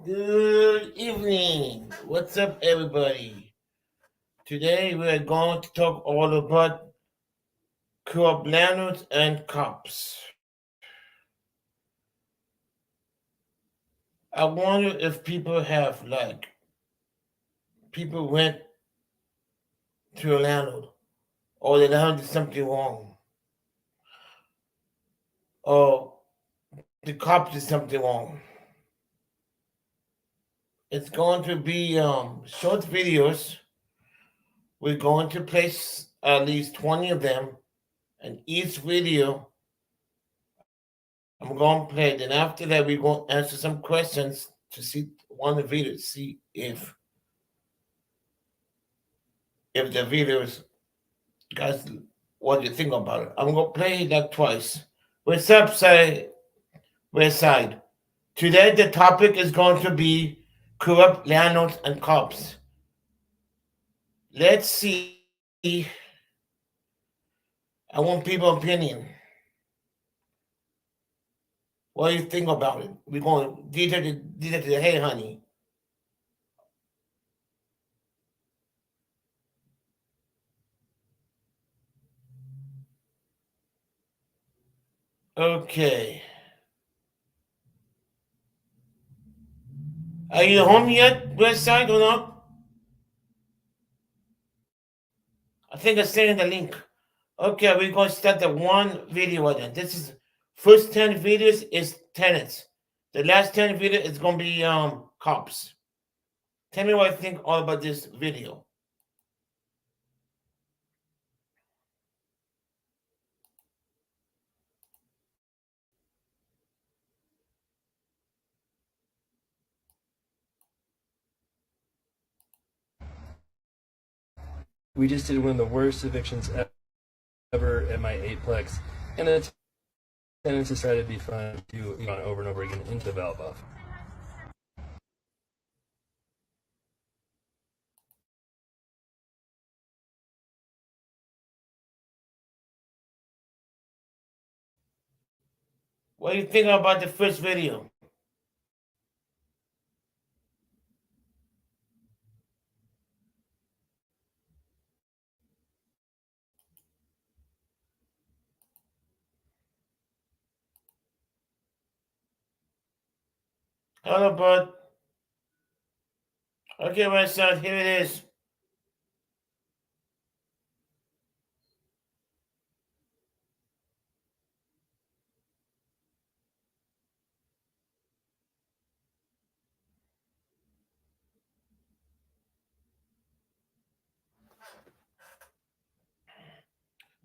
Good evening. What's up, everybody? Today we are going to talk all about co-op landlords and cops. I wonder if people have people went to a landlord or the landlord did something wrong or the cops did something wrong. It's going to be short videos. We're going to place at least 20 of them, and each video I'm going to play. Then after that, we're going to answer some questions to see one of the videos, see if the videos, guys, what do you think about it? I'm going to play that twice. What's up, West Side? Today, the topic is going to be corrupt landlords and cops. Let's see. I want people's opinion. What do you think about it? We're going detail to the hey, honey. Okay. Are you home yet, West Side, or not? I think I sent you the link. Okay, we're going to start the one video again. This is first 10 videos is tenants. The last 10 videos is going to be cops. Tell me what you think all about this video. We just did one of the worst evictions ever at my 8-plex, and the tenants decided to be fun to on over and over again into the valve off. What do you think about the first video? Hello, bud. Okay, my son, here it is.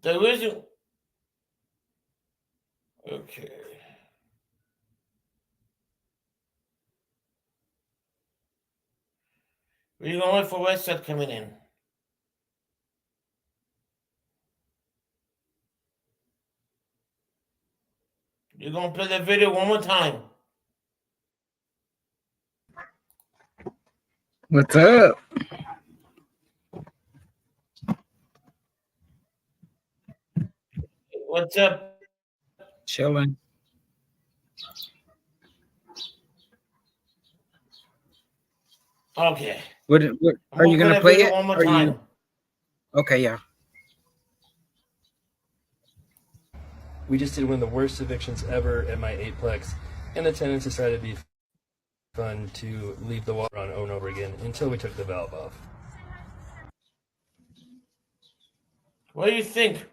The reason. Okay. We're going to wait for Westside coming in. You're going to play the video one more time. What's up? What's up? Chilling. Okay. What are you gonna play it? One more Are time. you? Okay, yeah. We just did one of the worst evictions ever at my 8-plex, and the tenants decided to be fun to leave the water on over and over again until we took the valve off. What do you think?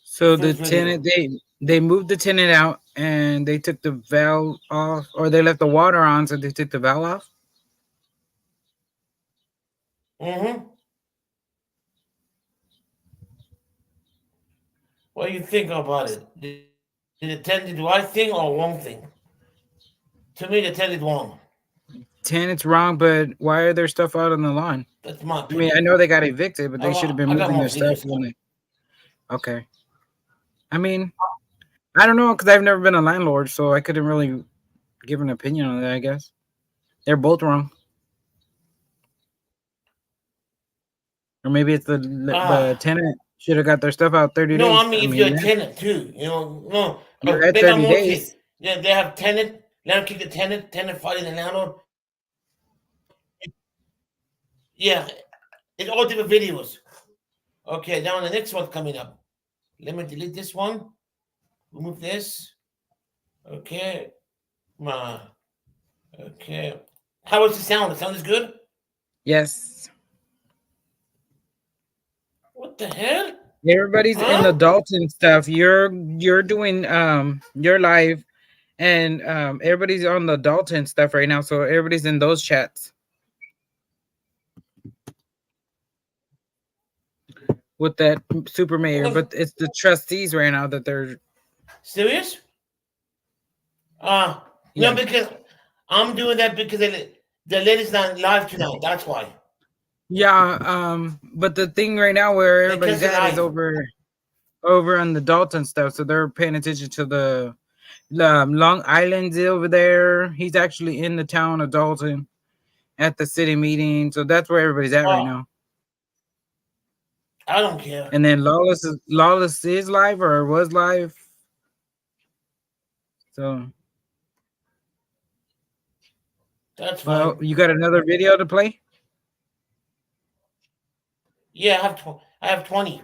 So the tenant they moved the tenant out and they took the valve off, or they left the water on, so they took the valve off. Mm-hmm. What do you think about it? Did the tenant do the right thing or wrong thing? To me, the tenant wrong. Tenant's wrong, but why are there stuff out on the lawn? That's my opinion. I mean, I know they got evicted, but they should have been moving their stuff. Okay. I mean, I don't know, because I've never been a landlord, so I couldn't really give an opinion on that, I guess. They're both wrong. Or maybe it's the tenant should have got their stuff out 30 days. No, I mean, if you're a tenant too, no. You're at 30 days. Yeah, they have tenant. Let him kick the tenant fighting the landlord. Yeah, it's all different videos. Okay, now the next one's coming up. Let me delete this one. Remove this. Okay. Okay. How is the sound? The sound is good? Yes. What the hell? Everybody's in the Dalton stuff. You're doing your live, and everybody's on the Dalton stuff right now. So everybody's in those chats with that super mayor, but it's the trustees right now that they're serious. Yeah. No, because I'm doing that because the lady's not live tonight. That's why. Yeah, but the thing right now where everybody's at is over on the Dalton stuff, so they're paying attention to the Long Island's over there. He's actually in the town of Dalton at the city meeting, so that's where everybody's at right now. I don't care. And then Lawless is live or was live, so that's fine. Well, you got another video to play? Yeah, I have 20.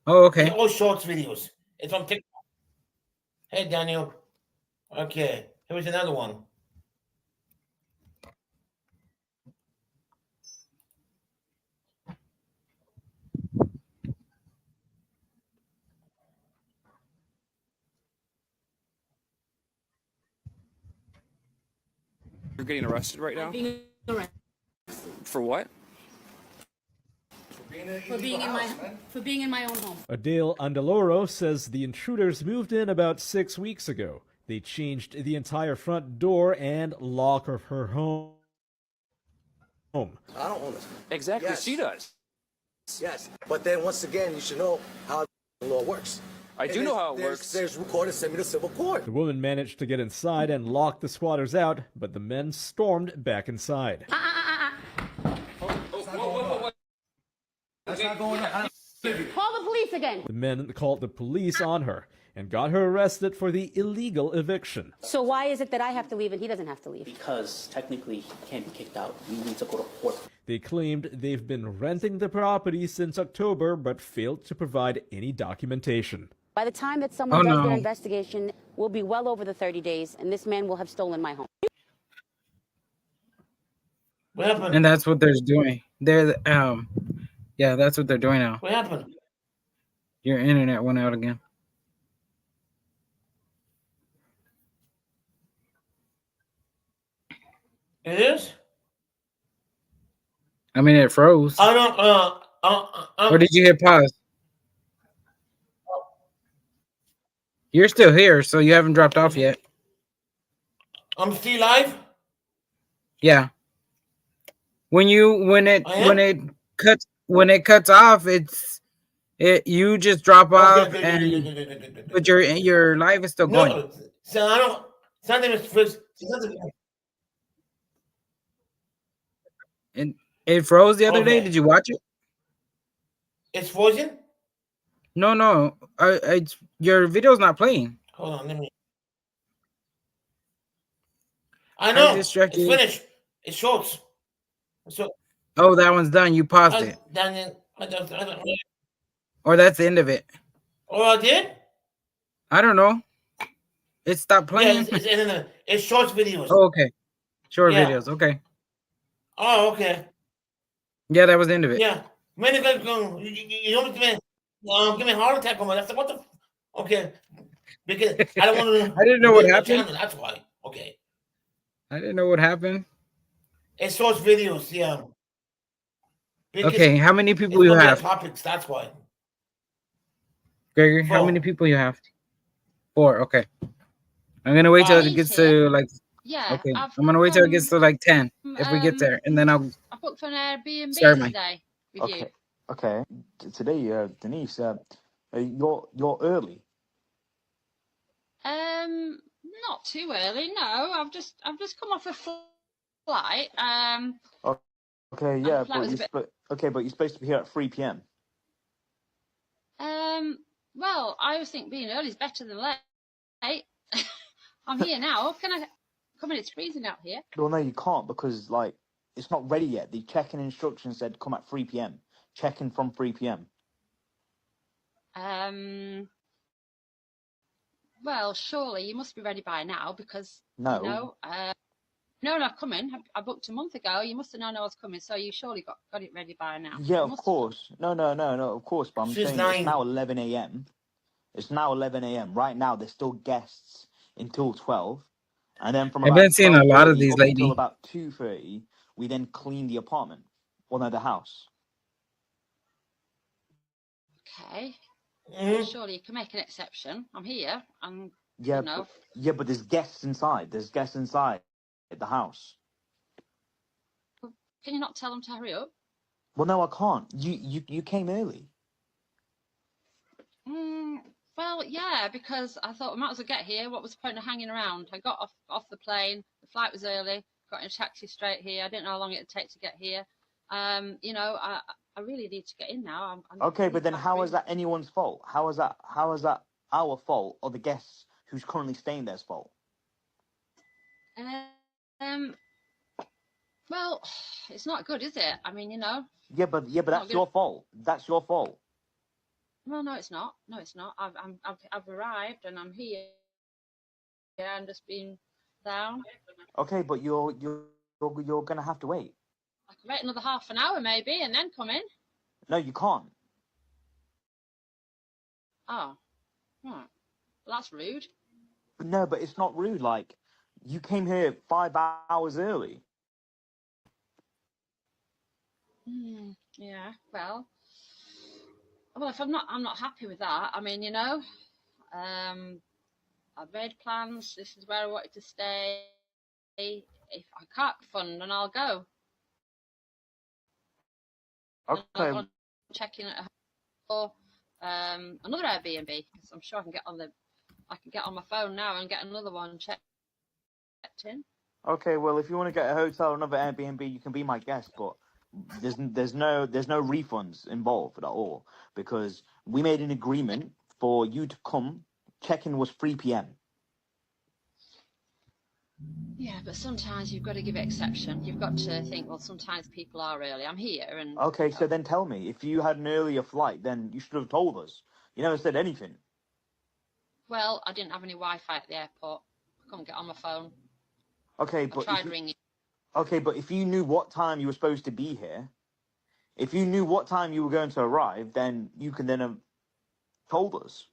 Oh, okay. It's all shorts videos. It's on TikTok. Hey, Daniel. Okay, here's another one. You're getting arrested right now? Being arrested. For what? For being in my own home. Adele Andaloro says the intruders moved in about 6 weeks ago. They changed the entire front door and lock of her home. I don't own this. Exactly, yes. She does. Yes, but then once again, you should know how the law works. I do know how it works. There's recorded, send me to civil court. The woman managed to get inside and lock the squatters out, but the men stormed back inside. That's not going on. Call the police again. The men called the police on her and got her arrested for the illegal eviction. So why is it that I have to leave and he doesn't have to leave? Because technically he can't be kicked out. We need to go to court. They claimed they've been renting the property since October but failed to provide any documentation. By the time that someone does their investigation, we'll be well over the 30 days, and this man will have stolen my home. What happened? And that's what they're doing. They're yeah, that's what they're doing now. What happened? Your internet went out again. It is? I mean, it froze. I don't. Or did you hit pause? You're still here, so you haven't dropped off yet. I'm still live? Yeah. When it cuts off, you just drop off but your live is still going. No, so I don't. Something is fixed. And it froze the other day. Did you watch it? It's frozen? No. Your video's not playing. Hold on, let me. I know. It's finished. It's shorts. So. Oh, that one's done. You paused it. Or that's the end of it. Oh, I did? I don't know. It stopped playing. Yeah, it's shorts videos. Oh, okay. Short videos. Okay. Oh, okay. Yeah, that was the end of it. Yeah. Man, you don't give me a heart attack on my left. What the? Okay. Because I don't want to. I didn't know what happened. That's why. Okay. I didn't know what happened. It's short videos, yeah. Because okay, how many people you have? Topics, that's why. Gregory, how many people you have? 4. Okay. I'm gonna wait till it gets to like. Yeah. Okay. I'm gonna wait till it gets to like 10 if we get there, and then I booked for an Airbnb today with you. Okay. Today, Denise, you're early. Not too early. No, I've just come off a flight. Okay, yeah, but you're supposed to be here at 3 p.m. Well, I always think being early is better than late. I'm here now. Can I come in? It's freezing out here. Well, no, you can't because like it's not ready yet. The check-in instructions said come at 3 p.m. Check-in from 3 p.m. Well, surely you must be ready by now because No. you know. No, I've come in. I booked a month ago. You must have known I was coming, so you surely got it ready by now. Yeah, of course. No, of course. But I'm saying it's now 11 a.m. It's now 11 a.m. Right now, there's still guests until 12. And then from I've about been seeing a lot of 12:30 these up until lately. about 2:30, we then clean the apartment. Well, no, the house. Okay. Surely you can make an exception. I'm here. And, Yeah, you know. but there's guests inside. There's guests inside at the house. Can you not tell them to hurry up? Well, no, I can't. You came early. Well, yeah, because I thought we might as well get here. What was the point of hanging around? I got off the plane. The flight was early. Got in a taxi straight here. I didn't know how long it'd take to get here. You know, I really need to get in now. Okay, but then how is that anyone's fault? How is that our fault or the guests who's currently staying there's fault? Well, it's not good, is it? I mean, you know. Yeah, but that's your fault. That's your fault. Well, no, it's not. No, it's not. I've arrived and I'm here. Yeah, I'm just being down. Okay, but you're gonna have to wait. I can wait another half an hour maybe and then come in. No, you can't. Oh, well, that's rude. No, but it's not rude. Like, you came here 5 hours early. Yeah. Well, if I'm not happy with that. I mean, you know, I've made plans. This is where I wanted to stay. If I can't fund, then I'll go. Okay. I'll go check in at or another Airbnb because I'm sure I can get on my phone now and get another one checked in. Okay, well, if you want to get a hotel or another Airbnb, you can be my guest, but there's no refunds involved at all because we made an agreement for you to come. Check-in was 3 p.m. Yeah, but sometimes you've got to give it exception. You've got to think, well, sometimes people are early. I'm here and... Okay, so then tell me, if you had an earlier flight, then you should have told us. You never said anything. Well, I didn't have any Wi-Fi at the airport. I couldn't get on my phone. Okay, but I tried ringing. Okay, but if you knew what time you were supposed to be here, if you knew what time you were going to arrive, then you can then have told us.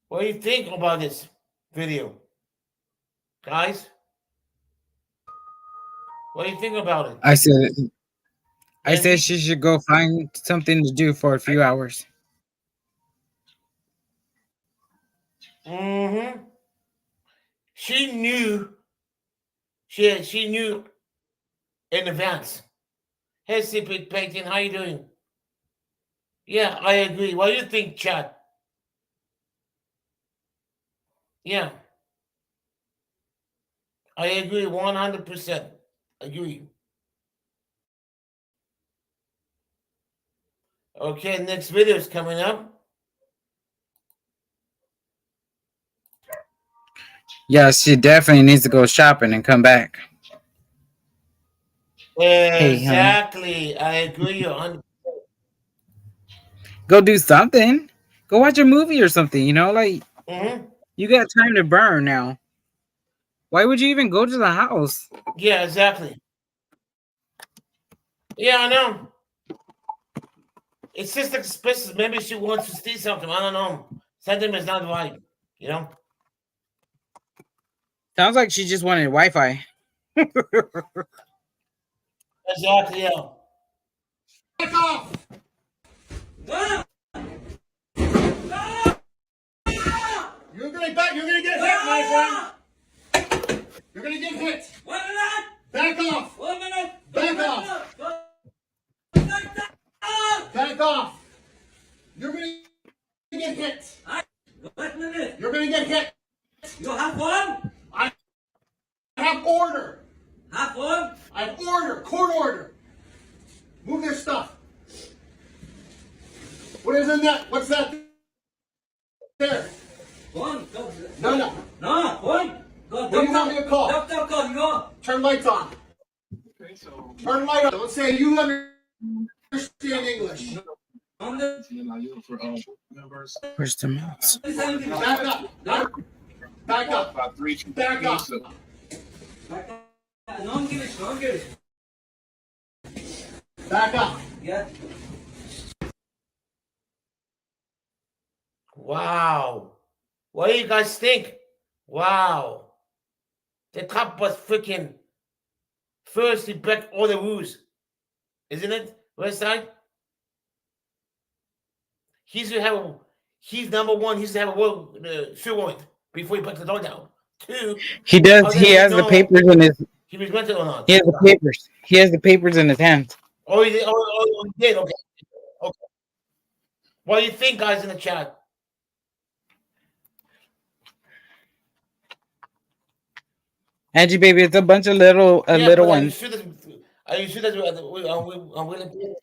What do you think about this video? Guys? What do you think about it? I said she should go find something to do for a few hours. She knew. She knew in advance. Hey, Secret Painting, how you doing? Yeah, I agree. What do you think, Chad? Yeah. I agree 100%. Agree. Okay, next video is coming up. Yeah, she definitely needs to go shopping and come back. Exactly. Hey, I agree 100%. Go do something. Go watch a movie or something, you know? Like, you got time to burn now. Why would you even go to the house? Yeah, exactly. Yeah, I know. It's just expensive. Maybe she wants to see something. I don't know. Something is not right, you know? Sounds like she just wanted Wi-Fi. Exactly, yeah. Back off! You're gonna get hit, my friend. You're gonna get hit. Back off. Back off. Back off. You're gonna get hit. You're gonna get hit. You have one? I have order. Have one? I have order. Court order. Move their stuff. What is in that? What's that there? One. No. No, one. What do you want me to call? Doctor, call you. Turn lights on. Turn light on. Don't say you understand English. Where's the mouse? Back up. Back up. Back up. No English, no English. Back up. Yeah. Wow. What do you guys think? Wow. The cop was freaking first. He broke all the rules, isn't it? West Side. He's number one. He's to have a world search warrant before he puts the door down. Two. He does. He has the papers in his. He was rented or not? He has the papers. He has the papers in his hand. Oh, he did. Oh, he did. Okay. Okay. What do you think, guys, in the chat? Angie, baby, it's a bunch of little little ones. Are you sure that I'm willing to?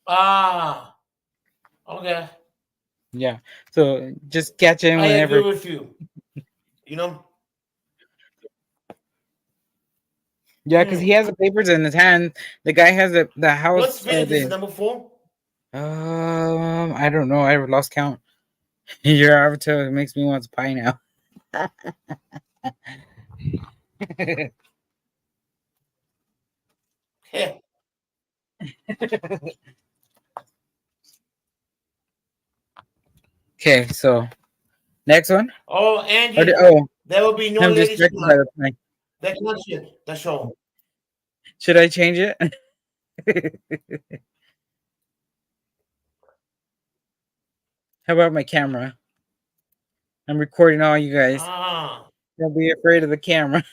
Ah. Okay. Yeah. So just catch him whenever. I agree with you. You know. Yeah, because he has the papers in his hand. The guy has the house. What's this is number 4? I don't know. I lost count. Your avatar makes me want to pie now. Yeah. Okay, so next one. Oh, Angie. There will be no I'm ladies distracted by the plane. That's not shit. That's all. Should I change it? How about my camera? I'm recording all you guys. Don't be afraid of the camera.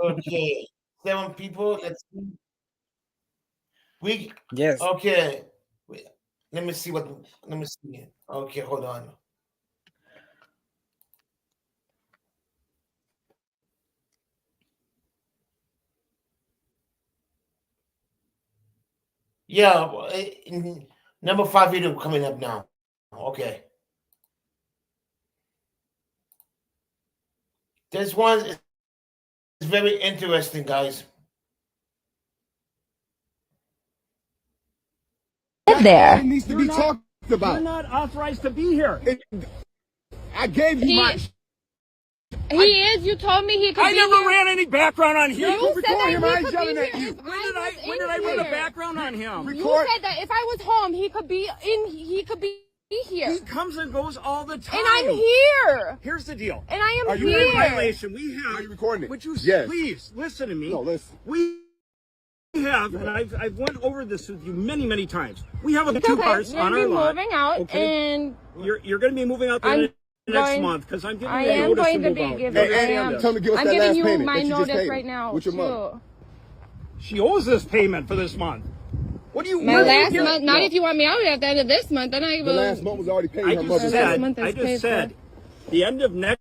Okay. 7 people. Let's see. Yes. Okay. Wait. Let me see. Okay, hold on. Yeah, number 5 video coming up now. Okay. This one is very interesting, guys. There. It needs to be talked about. You're not authorized to be here. I gave you my... He is. You told me he could I be never here. ran any background on him. You said that he could be at here you. if When I did I run a background on him? You said that if I was home, he could be in. He could be here. He comes and goes all the time. And I'm here. Here's the deal. And I am Are here. you in violation? We have. Are you recording it? Would you Yes. please listen to me? No, listen. We have, and I've went over this with you many times. We have It's 2 okay. cars We're on gonna our be lot. moving out, okay? and You're going to be moving out there next month because I'm giving you a notice to move out. Tell me to give us I'm that giving last you payment my that you just notice paid right now. with your mother. She owes this payment for this month. What do you? My last month. Not if you want me out at the end of this month. Then I will. The last month was already paid. I just said the end of next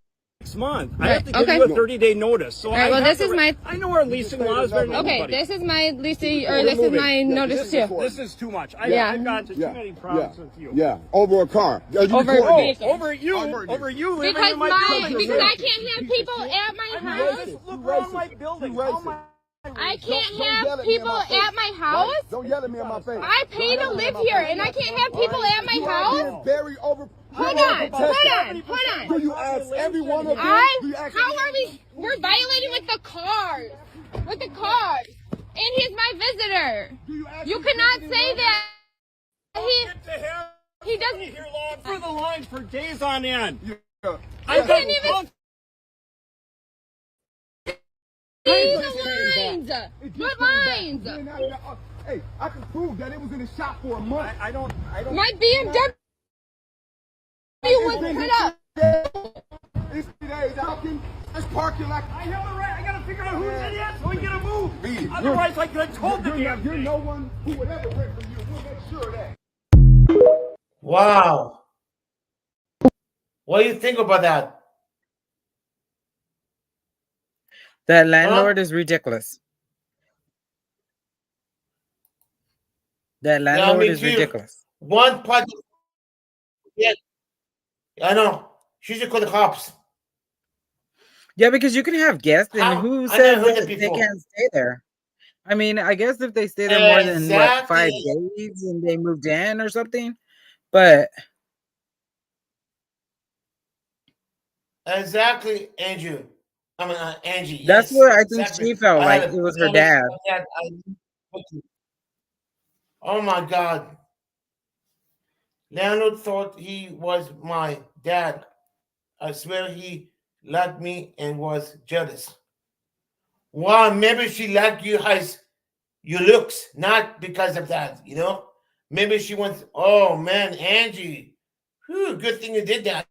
month. I have to give you a 30-day notice. So right, well, this is my. I know our leasing laws better than anybody. This is my leasing, or this is my notice too. This is too much. I've gone to too many problems with you. Yeah, over a car. Over you living because in my building. Because I can't have people at my house. Look around my building. I can't have people at my house. Don't yell at me in my face. I pay to live here, and I can't have people at my house. Very over. Hold on. Do you ask every one of them? How are we? We're violating with the cars. And he's my visitor. You cannot say that. He doesn't. Here long for the line for days on end. I can't even. The lines. What lines? Hey, I can prove that it was in the shop for a month. I don't. My BMW was put up. It's 3 days. Let's park you like. I have a right. I gotta figure out who's in it so we can get a move. Otherwise, I could have told them. You're no one who would ever rent from you. We'll make sure of that. Wow. What do you think about that? That landlord is ridiculous. That Yeah, landlord me is too. ridiculous. One part. Yeah, I know. She should call the cops. Yeah, because you can have guests, and How? who I never says heard that that they before. can't stay there? I mean, I guess if they stay there more than 5 Exactly. days and they moved in or something, but Exactly, Andrew. I mean, Angie. that's Yes, what I think exactly. she felt I like had it a was her family. dad. Oh my God. Leonard thought he was my dad. I swear he liked me and was jealous. Wow, maybe she liked you as your looks, not because of that, you know? Maybe she wants, oh man, Angie. Whew, good thing you did that.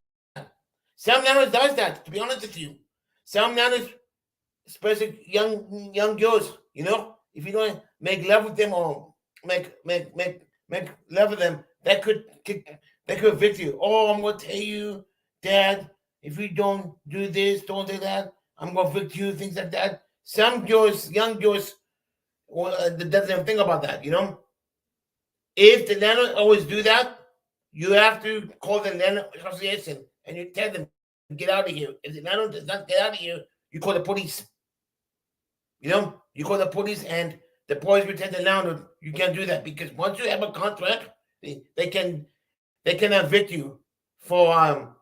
Some Nanas does that, to be honest with you. Some Nanas, especially young girls, you know, if you don't make love with them or make love with them, that could evict you. Oh, I'm gonna tell you, Dad, if you don't do this, don't do that, I'm gonna evict you, things like that. Some girls, young girls, well, doesn't think about that, you know. If the landlord always do that, you have to call the landlord association and you tell them get out of here. If the landlord does not get out of here, you call the police. You know, you call the police and the police will tell the landlord you can't do that because once you have a contract, they can evict you for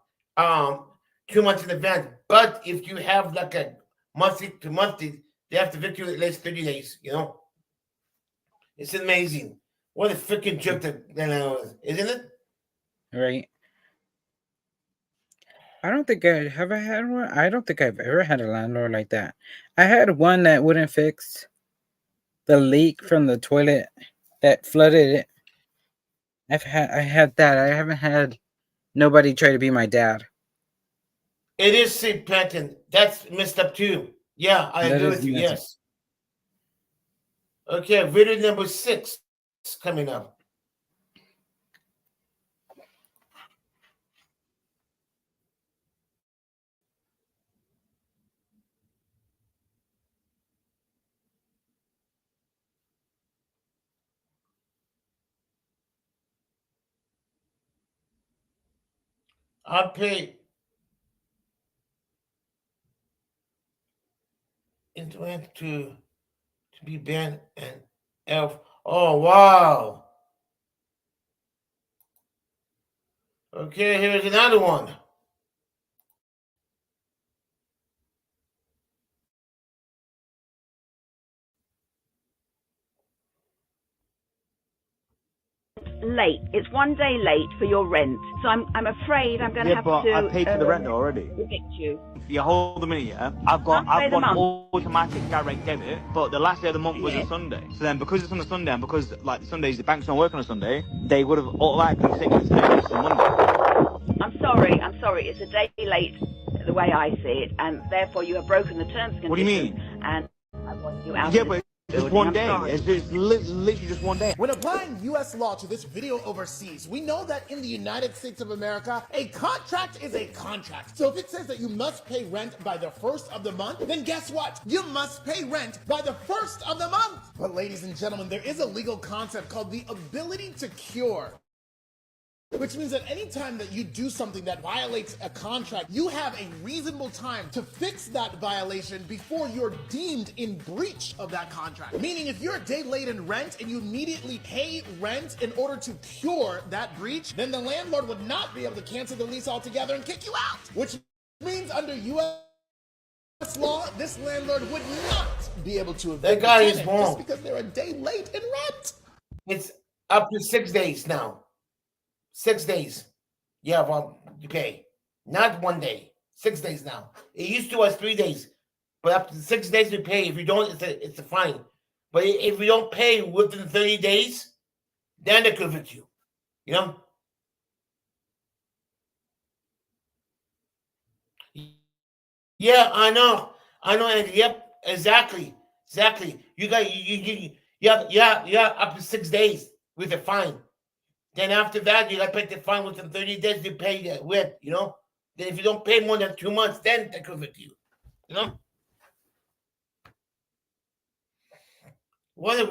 2 months in advance. But if you have like a monthly to monthly, they have to evict you at least 30 days. You know, it's amazing. What a freaking joke that is, isn't it? Right. I don't think I have I had one. I don't think I've ever had a landlord like that. I had one that wouldn't fix the leak from the toilet that flooded it. I had that. I haven't had nobody try to be my dad. It is St. Panton. That's messed up too. Yeah, I That agree is with you. messed up. Yes. Okay, video number 6 is coming up. I pay internet to be banned and elf. Oh wow. Okay, here's another one. Late. It's 1 day late for your rent. So I'm afraid I'm going to Yeah, have but to I paid for the rent already. evict you. Yeah, hold a minute, yeah. I've got automatic direct debit, but the last day of the month was a Sunday. So then because it's on a Sunday and because like Sundays the banks don't work on a Sunday, they would have automatically taken it today, which is a Monday. I'm sorry. It's a day late the way I see it, and therefore you have broken the terms and conditions. What do you mean? And I want you out Yeah, of but this it's just building. one I'm day. sorry. It's literally just one day. When applying U.S. law to this video overseas, we know that in the United States of America, a contract is a contract. So if it says that you must pay rent by the first of the month, then guess what? You must pay rent by the first of the month. But ladies and gentlemen, there is a legal concept called the ability to cure. Which means that anytime that you do something that violates a contract, you have a reasonable time to fix that violation before you're deemed in breach of that contract. Meaning if you're a day late in rent and you immediately pay rent in order to cure that breach, then the landlord would not be able to cancel the lease altogether and kick you out. Which means under U.S. law, this landlord would not be able to evict That guy the is tenant wrong. just because they're a day late in rent. It's up to 6 days now. 6 days. Yeah, well, you pay. Not 1 day. 6 days now. It used to us 3 days. But up to 6 days we pay. If you don't, it's a fine. But if you don't pay within 30 days, then they could evict you. You know? Yeah, I know. And yep, exactly. You got up to 6 days with a fine. Then after that, you got to pay the fine within 30 days. You pay the rent, you know. Then if you don't pay more than 2 months, then they could evict you. You know. What a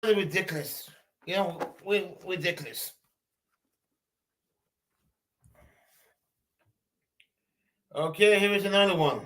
ridiculous. You know, we're ridiculous. Okay, here is another one.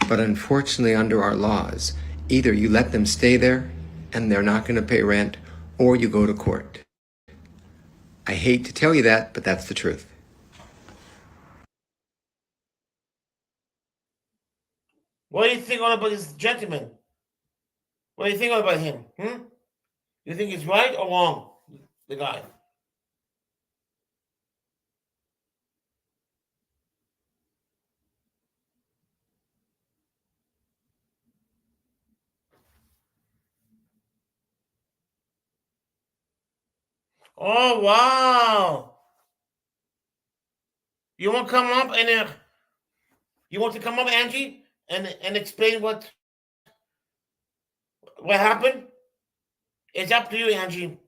But unfortunately, under our laws, either you let them stay there and they're not going to pay rent, or you go to court. I hate to tell you that, but that's the truth. What do you think all about this gentleman? What do you think all about him? You think he's right or wrong, the guy? Oh, wow. You want to come up and you want to come up, Angie, and explain what happened? It's up to you, Angie.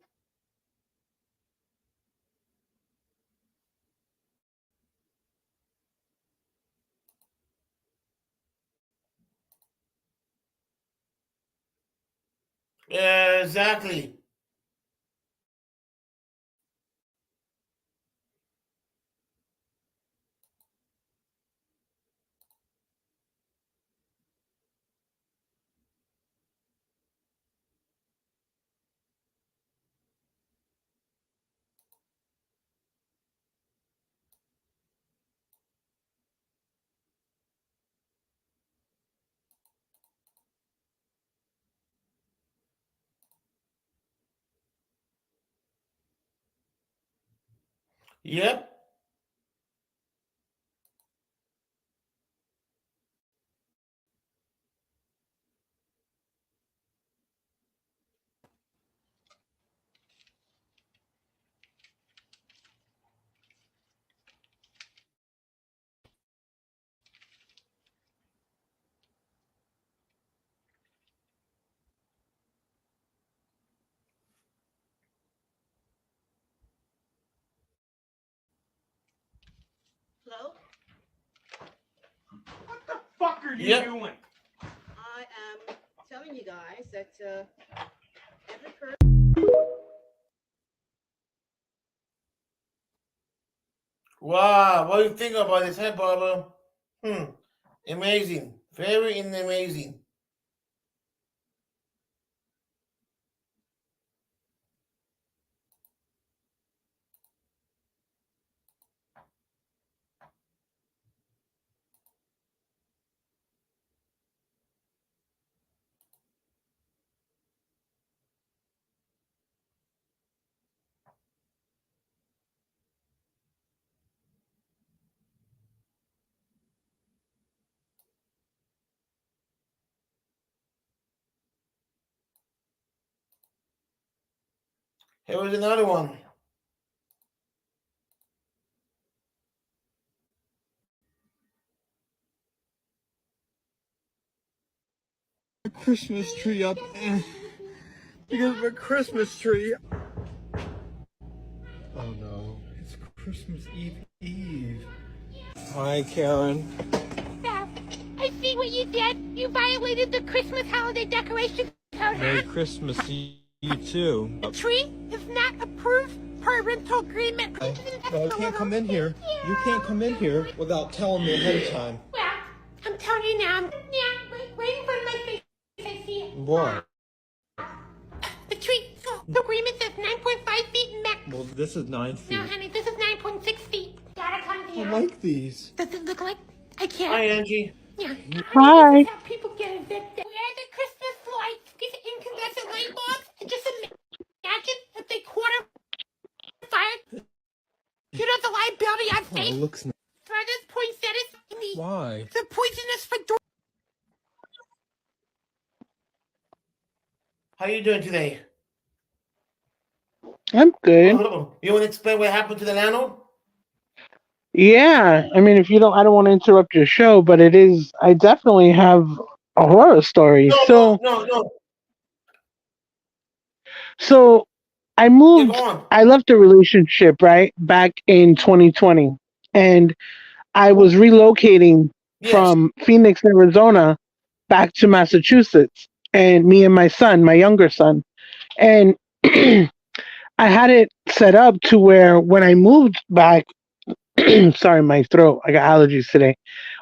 Exactly. Yep. Hello? What the fuck are you Yep. doing? I am telling you guys that every person. Wow. What do you think about this, hey, Barbara? Amazing. Very amazing. Here was another one. Christmas tree up because of a Christmas tree. Oh no, it's Christmas Eve. Hi, Karen. Stop. I see what you did. You violated the Christmas holiday decoration code. Merry Christmas to you too. The tree is not approved per rental agreement. No, you can't come in here. You can't come in here without telling me ahead of time. Well, I'm telling you now. Right in front of my face. I see it. What? The tree. The agreement says 9.5 feet max. Well, this is 9 feet. No, honey, this is 9.6 feet. Gotta come I here. like these. Does it look like I can't? Hi, Angie. Yeah. Hi. This is how people get evicted. Where it looks nice. Furthest poinsettias. Why? The poisonous fedora. How you doing today? I'm good. Oh, you want to explain what happened to the landlord? Yeah, I mean, if you don't, I don't want to interrupt your show, but it is. I definitely have a horror story. No. So I Yeah, go moved. on. I left a relationship right back in 2020, and I was relocating Yes. from Phoenix, Arizona, back to Massachusetts, and me and my son, my younger son, and I had it set up to where when I moved back. Sorry, my throat. I got allergies today.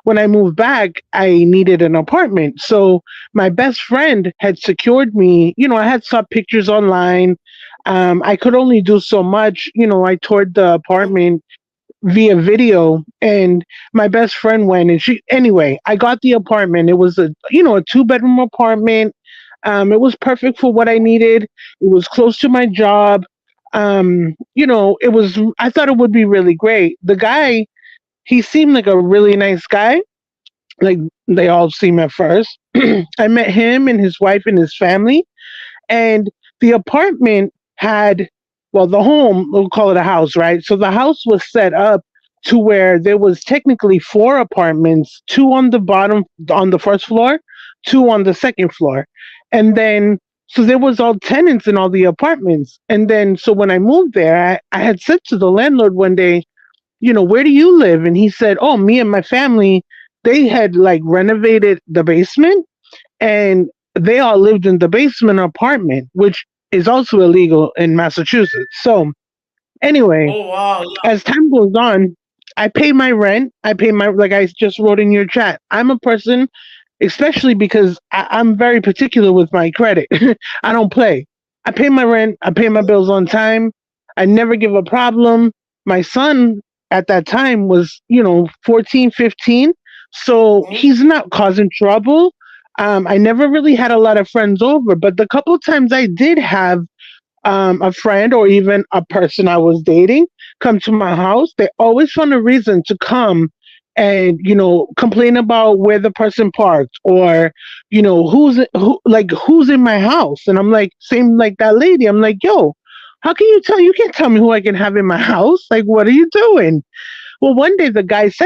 When I moved back, I needed an apartment. So my best friend had secured me. I had saw pictures online. I could only do so much. I toured the apartment via video, and my best friend went, and I got the apartment. It was a 2-bedroom apartment. It was perfect for what I needed. It was close to my job. I thought it would be really great. The guy, he seemed like a really nice guy. Like they all seem at first. I met him and his wife and his family, and the apartment had, well, the home, we'll call it a house, right? So the house was set up to where there was technically 4 apartments, 2 on the bottom, on the first floor, 2 on the second floor. And then, so there was all tenants in all the apartments. And then, so when I moved there, I had said to the landlord one day, where do you live? And he said, oh, me and my family, they had like renovated the basement, and they all lived in the basement apartment, which is also illegal in Massachusetts. So anyway, Oh wow. Yeah. as time goes on, I pay my rent. Like I just wrote in your chat. I'm a person, especially because I'm very particular with my credit. I don't play. I pay my rent. I pay my bills on time. I never give a problem. My son at that time was, 14, 15. So he's not causing trouble. I never really had a lot of friends over, but the couple of times I did have a friend or even a person I was dating come to my house, they always found a reason to come and complain about where the person parked, or who's in my house. And I'm like, same like that lady. I'm like, yo, how can you can't tell me who I can have in my house? Like, what are you doing? Well, one day the guy's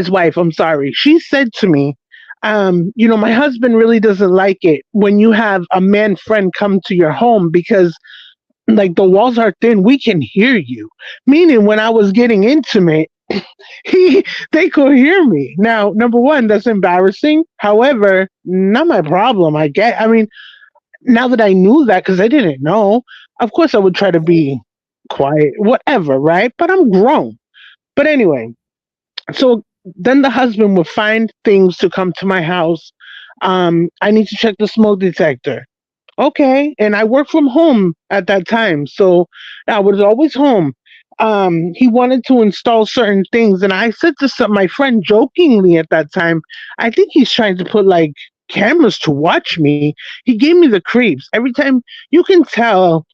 wife, I'm sorry, she said to me, my husband really doesn't like it when you have a man friend come to your home because like the walls are thin, we can hear you. Meaning when I was getting intimate, they could hear me. Now, number one, that's embarrassing. However, not my problem. I mean, now that I knew that, because I didn't know, of course I would try to be quiet, whatever, right? But I'm grown. But anyway, so then the husband would find things to come to my house. I need to check the smoke detector. Okay. And I work from home at that time. So I was always home. He wanted to install certain things. And I said to my friend jokingly at that time, I think he's trying to put like cameras to watch me. He gave me the creeps. Every time you can tell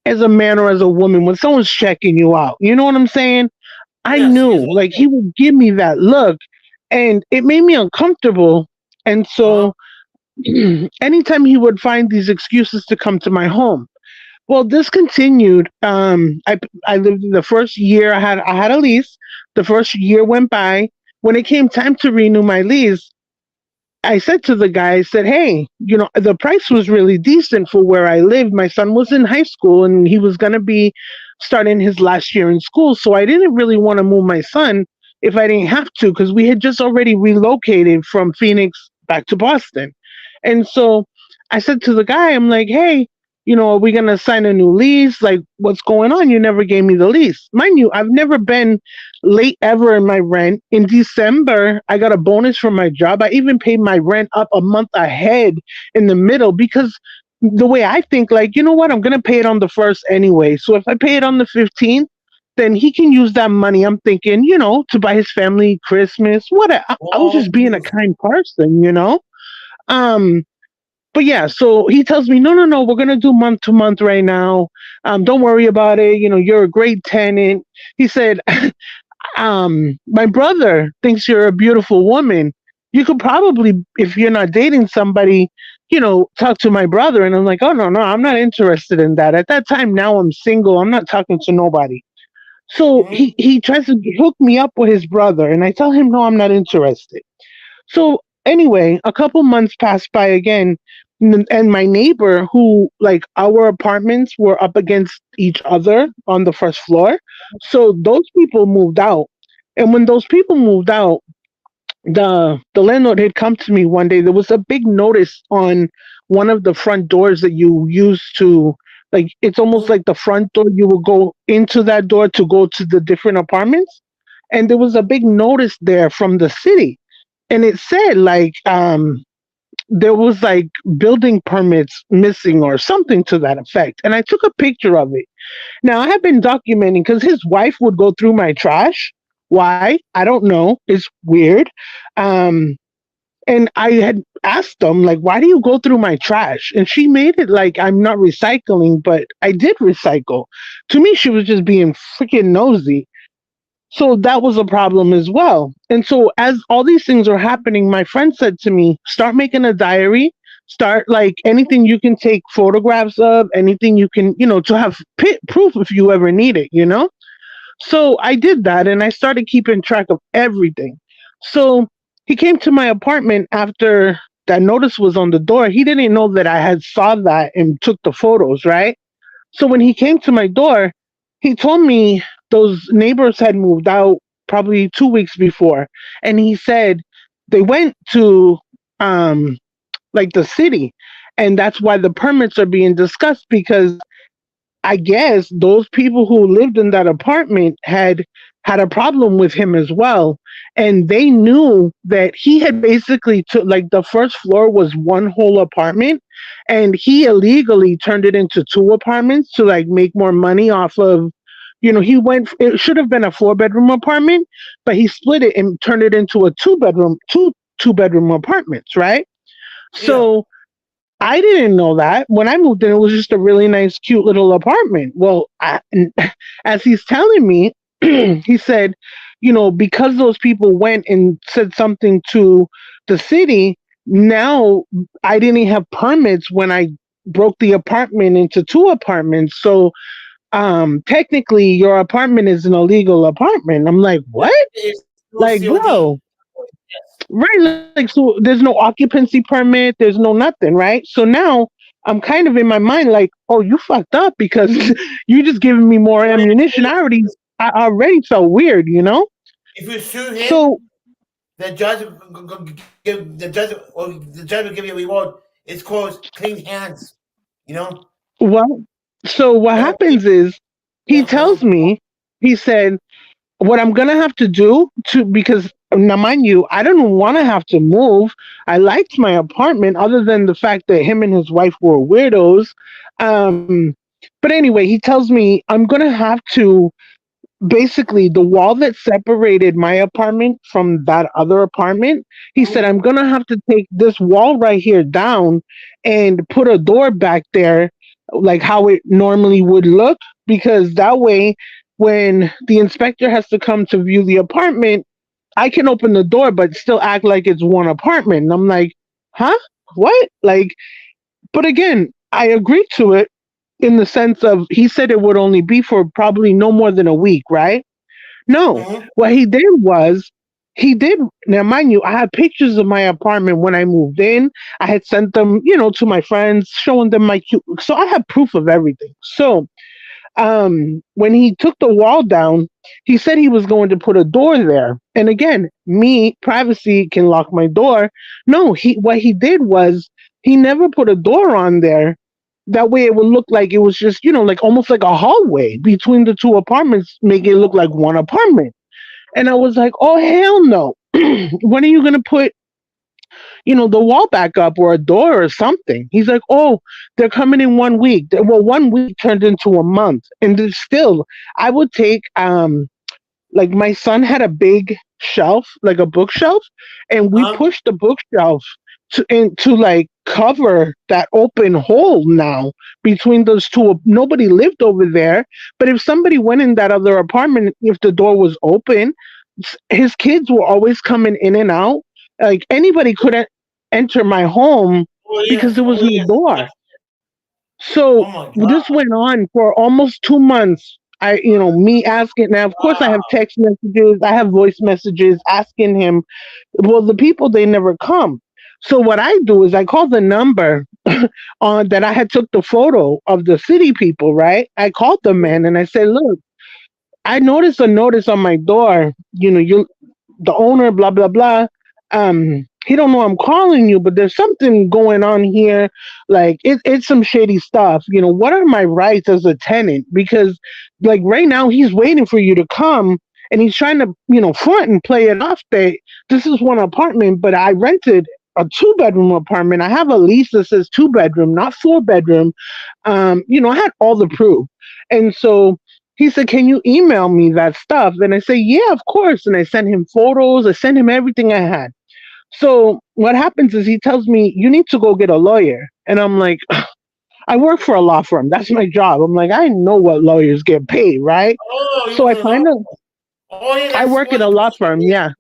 as a man or as a woman when someone's checking you out. You know what I'm saying? I knew, like, he would give me that look, and it made me uncomfortable. And so, anytime he would find these excuses to come to my home, well, this continued. I lived the first year. I had a lease. The first year went by. When it came time to renew my lease, I said to the guy, I said, hey, the price was really decent for where I lived. My son was in high school and he was going to be starting his last year in school. So I didn't really want to move my son if I didn't have to, because we had just already relocated from Phoenix back to Boston. And so I said to the guy, I'm like, hey, are we going to sign a new lease? Like, what's going on? You never gave me the lease. Mind you, I've never been late ever in my rent. In December, I got a bonus from my job. I even paid my rent up a month ahead in the middle because the way I think, like, you know what? I'm going to pay it on the 1st anyway. So if I pay it on the 15th, then he can use that money, I'm thinking, to buy his family Christmas. I was just being a kind person, But yeah, so he tells me, no, we're gonna do month to month right now. Don't worry about it. You're a great tenant. He said, my brother thinks you're a beautiful woman. You could probably, if you're not dating somebody, talk to my brother. And I'm like, oh no, I'm not interested in that. At that time, now I'm single. I'm not talking to nobody. So he tries to hook me up with his brother, and I tell him, no, I'm not interested. So anyway, a couple months passed by again, and my neighbor, who like our apartments were up against each other on the first floor, so those people moved out. And when those people moved out, the landlord had come to me one day. There was a big notice on one of the front doors that you use to, like, it's almost like the front door. You will go into that door to go to the different apartments, and there was a big notice there from the city, and it said like there was like building permits missing or something to that effect. And I took a picture of it. Now I have been documenting because his wife would go through my trash. Why? I don't know. It's weird. And I had asked them, like, why do you go through my trash? And she made it like I'm not recycling, but I did recycle. To me, she was just being freaking nosy. So that was a problem as well. And so as all these things are happening, my friend said to me, start making a diary, start like anything you can take photographs of, anything you can, to have proof if you ever need it. So I did that, and I started keeping track of everything. So he came to my apartment after that notice was on the door. He didn't know that I had saw that and took the photos, right? So when he came to my door, he told me those neighbors had moved out probably 2 weeks before. And he said they went to like the city, and that's why the permits are being discussed, because I guess those people who lived in that apartment had a problem with him as well. And they knew that he had basically took, like, the first floor was one whole apartment, and he illegally turned it into two apartments to like make more money off of, it should have been a 4-bedroom apartment, but he split it and turned it into a two-bedroom apartments, right? So I didn't know that. When I moved in, it was just a really nice, cute little apartment. Well, as he's telling me, he said, because those people went and said something to the city, now I didn't have permits when I broke the apartment into two apartments. So technically your apartment is an illegal apartment. I'm like, what? Like, bro. Right, like, so there's no occupancy permit, there's no nothing, right? So now I'm kind of in my mind like, oh, you fucked up because you just giving me more ammunition. I already felt weird. If you sue him, so the judge will give you a reward. It's called clean hands. well, so what happens is he tells me, he said, what I'm gonna have to do because now mind you, I don't want to have to move. I liked my apartment, other than the fact that him and his wife were weirdos. But anyway, he tells me I'm gonna have to, basically, the wall that separated my apartment from that other apartment, he said, I'm gonna have to take this wall right here down and put a door back there, like how it normally would look, because that way when the inspector has to come to view the apartment, I can open the door but still act like it's one apartment. And I'm like, huh? What? Like, but again, I agreed to it in the sense of, he said it would only be for probably no more than a week, right? No, what he did was, now mind you, I had pictures of my apartment when I moved in. I had sent them, to my friends, showing them my cute, so I have proof of everything. So when he took the wall down, he said he was going to put a door there. And again, me, privacy, can lock my door. No, what he did was, he never put a door on there. That way it would look like it was just, like almost like a hallway between the two apartments, make it look like one apartment. And I was like, oh, hell no. When are you going to put, the wall back up, or a door or something? He's like, oh, they're coming in 1 week. Well, 1 week turned into a month. And still, I would take, like, my son had a big shelf, like a bookshelf, and we pushed the bookshelf to like cover that open hole now between those two. Nobody lived over there, but if somebody went in that other apartment, if the door was open, his kids were always coming in and out. Like anybody couldn't enter my home because there was no door. So Oh my God. this went on for almost 2 months. Me asking. Now, of course, I have text messages, I have voice messages asking him. Well, the people, they never come. So what I do is I call the number on that I had took the photo of the city people. Right? I called the man and I said, "Look, I noticed a notice on my door. You the owner, blah blah blah. He don't know I'm calling you, but there's something going on here. Like it's some shady stuff. What are my rights as a tenant? Because like right now he's waiting for you to come, and he's trying to front and play it off that this is one apartment, but I rented a 2-bedroom apartment. I have a lease that says 2-bedroom, not 4-bedroom. I had all the proof, and so he said, "Can you email me that stuff?" And I said, "Yeah, of course." And I sent him photos. I sent him everything I had. So what happens is he tells me, "You need to go get a lawyer." And I'm like, I work for a law firm. That's my job. I'm like, I know what lawyers get paid, right? Oh, So I find out I work at a law firm. Yeah.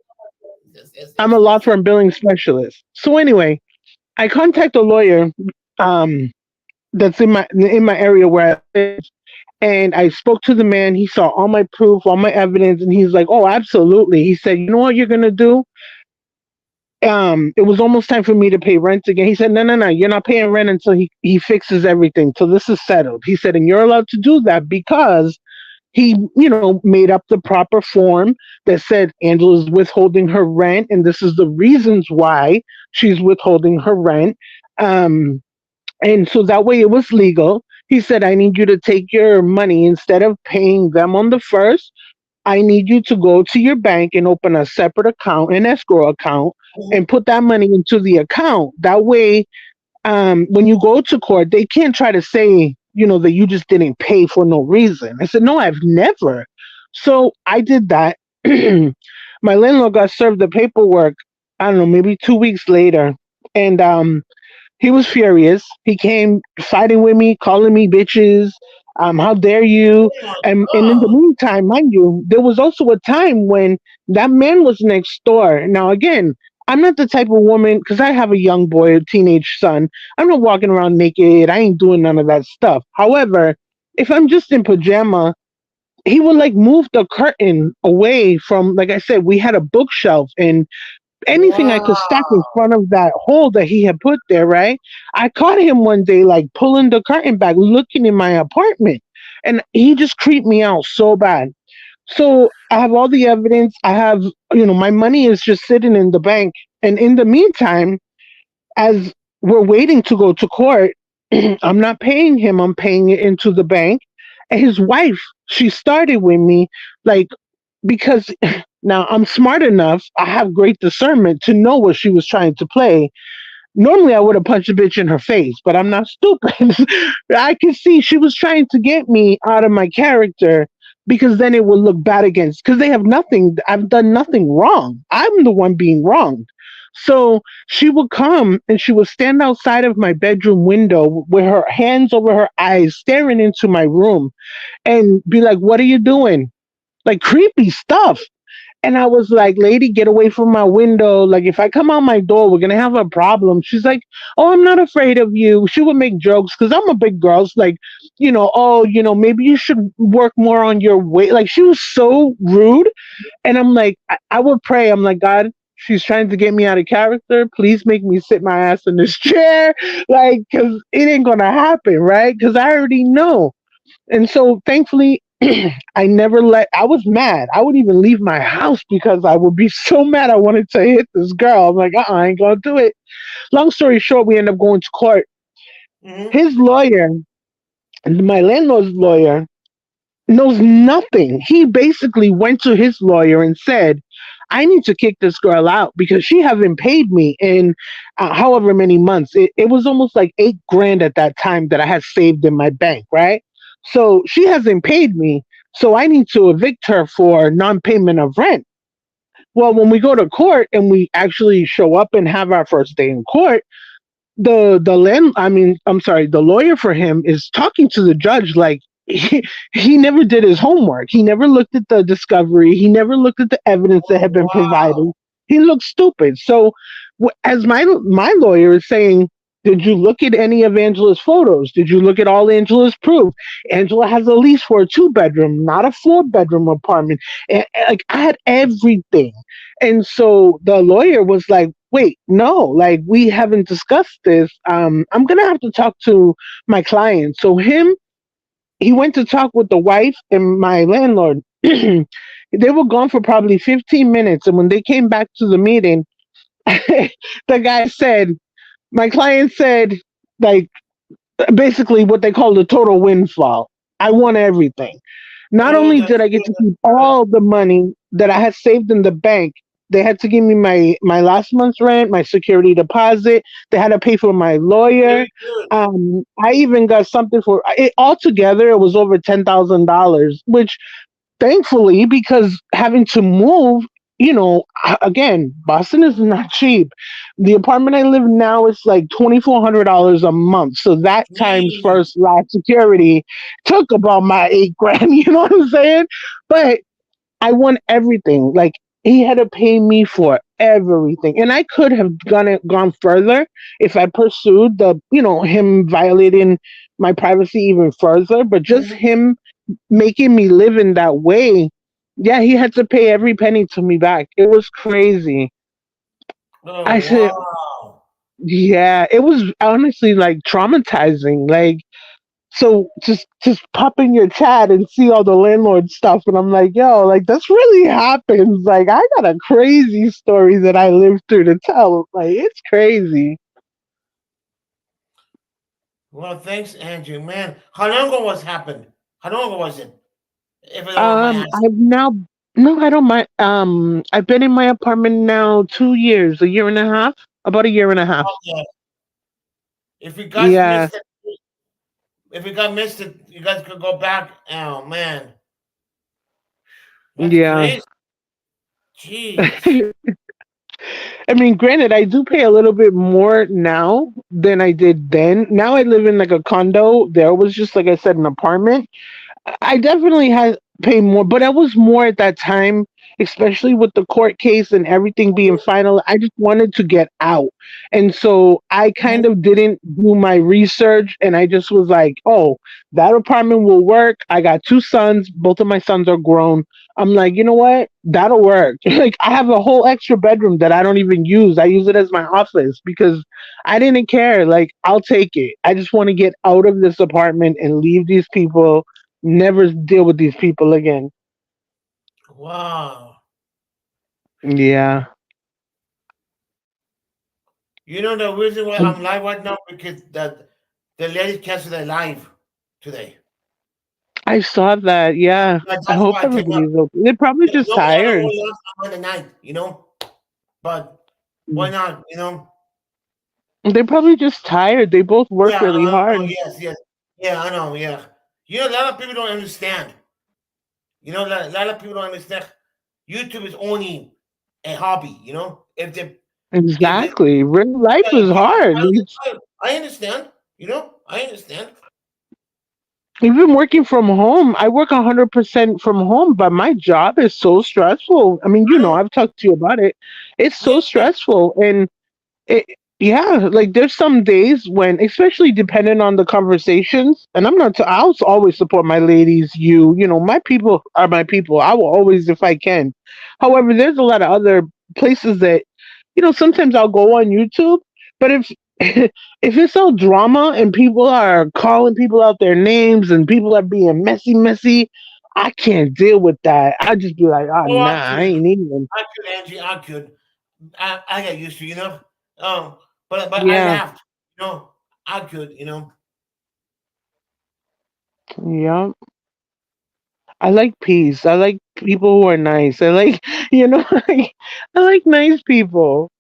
I'm a law firm billing specialist. So anyway, I contact a lawyer that's in my area where I live. And I spoke to the man. He saw all my proof, all my evidence, and he's like, "Oh, absolutely." He said, "You know what you're gonna do?" It was almost time for me to pay rent again. He said, "No, you're not paying rent until he fixes everything. So this is settled." He said, "And you're allowed to do that because he, made up the proper form that said Angela's withholding her rent, and this is the reasons why she's withholding her rent." And so that way it was legal. He said, "I need you to take your money instead of paying them on the first. I need you to go to your bank and open a separate account, an escrow account, and put that money into the account. That way, when you go to court, they can't try to say, that you just didn't pay for no reason." I said, "No, I've never." So I did that. My landlord got served the paperwork, I don't know, maybe 2 weeks later. And he was furious. He came fighting with me, calling me bitches. How dare you? And in the meantime, mind you, there was also a time when that man was next door. Now, again, I'm not the type of woman, because I have a young boy, a teenage son. I'm not walking around naked. I ain't doing none of that stuff. However, if I'm just in pajama, he would like move the curtain away from, like I said, we had a bookshelf, and anything I could stack in front of that hole that he had put there, right? I caught him one day, like pulling the curtain back, looking in my apartment, and he just creeped me out so bad. So I have all the evidence. I have, my money is just sitting in the bank. And in the meantime, as we're waiting to go to court, I'm not paying him. I'm paying it into the bank. And his wife, she started with me, like, because now I'm smart enough, I have great discernment to know what she was trying to play. Normally I would have punched a bitch in her face, but I'm not stupid. I could see she was trying to get me out of my character, because then it would look bad against, because I've done nothing wrong. I'm the one being wronged. So she would come and she would stand outside of my bedroom window with her hands over her eyes, staring into my room, and be like, "What are you doing?" Like creepy stuff. And I was like, "Lady, get away from my window. Like, if I come out my door, we're going to have a problem." She's like, "Oh, I'm not afraid of you." She would make jokes because I'm a big girl. It's like, "Oh, maybe you should work more on your weight." Like, she was so rude. And I'm like, I would pray. I'm like, "God, she's trying to get me out of character. Please make me sit my ass in this chair." Like, because it ain't going to happen, right? Because I already know. And so thankfully, I was mad. I would even leave my house because I would be so mad. I wanted to hit this girl. I'm like, I ain't gonna do it. Long story short, we end up going to court. His lawyer, my landlord's lawyer, knows nothing. He basically went to his lawyer and said, "I need to kick this girl out because she hasn't paid me in however many months." It was almost like $8,000 at that time that I had saved in my bank, right? So she hasn't paid me. So I need to evict her for non-payment of rent. Well, when we go to court and we actually show up and have our first day in court, I'm sorry, the lawyer for him is talking to the judge like he never did his homework. He never looked at the discovery. He never looked at the evidence that had been provided. He looked stupid. So, as my lawyer is saying, did you look at any of Angela's photos? Did you look at all Angela's proof? Angela has a lease for a 2-bedroom, not a 4-bedroom apartment. Like I had everything. And so the lawyer was like, wait, no, like we haven't discussed this. I'm gonna have to talk to my client. So he went to talk with the wife and my landlord. They were gone for probably 15 minutes. And when they came back to the meeting, the guy said, my client said, like, basically what they call the total windfall. I want everything. Not Oh, only that's did I get good. to That's keep good. all the money that I had saved in the bank, they had to give me my last month's rent, my security deposit. They had to pay for my lawyer. Very good. I even got something for it. Altogether, it was over $10,000, which thankfully, because having to move, again, Boston is not cheap. The apartment I live in now is like $2,400 a month. So that times Jeez. first last security took about my 8 grand. You know what I'm saying? But I want everything. Like he had to pay me for everything, and I could have gone further if I pursued him violating my privacy even further. But just Mhm. him making me live in that way, yeah, he had to pay every penny to me back. It was crazy. Oh, I said, wow. yeah, it was honestly like traumatizing. Like, so just pop in your chat and see all the landlord stuff, and I'm like, yo, like this really happens. Like, I got a crazy story that I lived through to tell. Like, it's crazy. Well, thanks, Andrew. Man, how long ago was happened? How long ago was it? If I don't mind asking. I've now no, I don't mind. I've been in my apartment now 2 years, a year and a half, about a year and a half. Okay. If you guys Yeah, missed it, if you guys missed it, you guys could go back. Oh man, that's yeah. crazy. Jeez. I mean, granted, I do pay a little bit more now than I did then. Now I live in like a condo. There was just, like I said, an apartment. I definitely had paid more, but I was more at that time, especially with the court case and everything being final. I just wanted to get out. And so I kind of didn't do my research and I just was like, oh, that apartment will work. I got 2 sons. Both of my sons are grown. I'm like, you know what? That'll work. Like, I have a whole extra bedroom that I don't even use. I use it as my office because I didn't care. Like, I'll take it. I just want to get out of this apartment and leave these people, never deal with these people again. Wow. Yeah. You know the reason why I'm live right now because the lady canceled their live today. I saw that. Yeah. But I that's hope why I came up. everybody's okay. They're probably There's just nobody ever tired. went last on the night, But why not? They're probably just tired. They both work Yeah, really oh hard. yes, yes. Yeah, I know, yeah. A lot of people don't understand. A lot of people don't understand. YouTube is only a hobby. If they Exactly. Real life yeah, is hard. I understand. I understand. Even working from home, I work 100% from home, but my job is so stressful. I mean, I know. I've talked to you about it. It's so Yeah, stressful. And It, yeah, like there's some days when, especially depending on the conversations, and I'll always support my ladies. My people are my people. I will always, if I can. However, there's a lot of other places that, sometimes I'll go on YouTube, but if if it's all drama and people are calling people out their names and people are being messy, I can't deal with that. I just be like, oh oh, nah, I I could. ain't even. I could, Angie. I could. I got used to. But I Yeah, laughed. I could. yeah. I like peace. I like people who are nice. I like, I like nice people.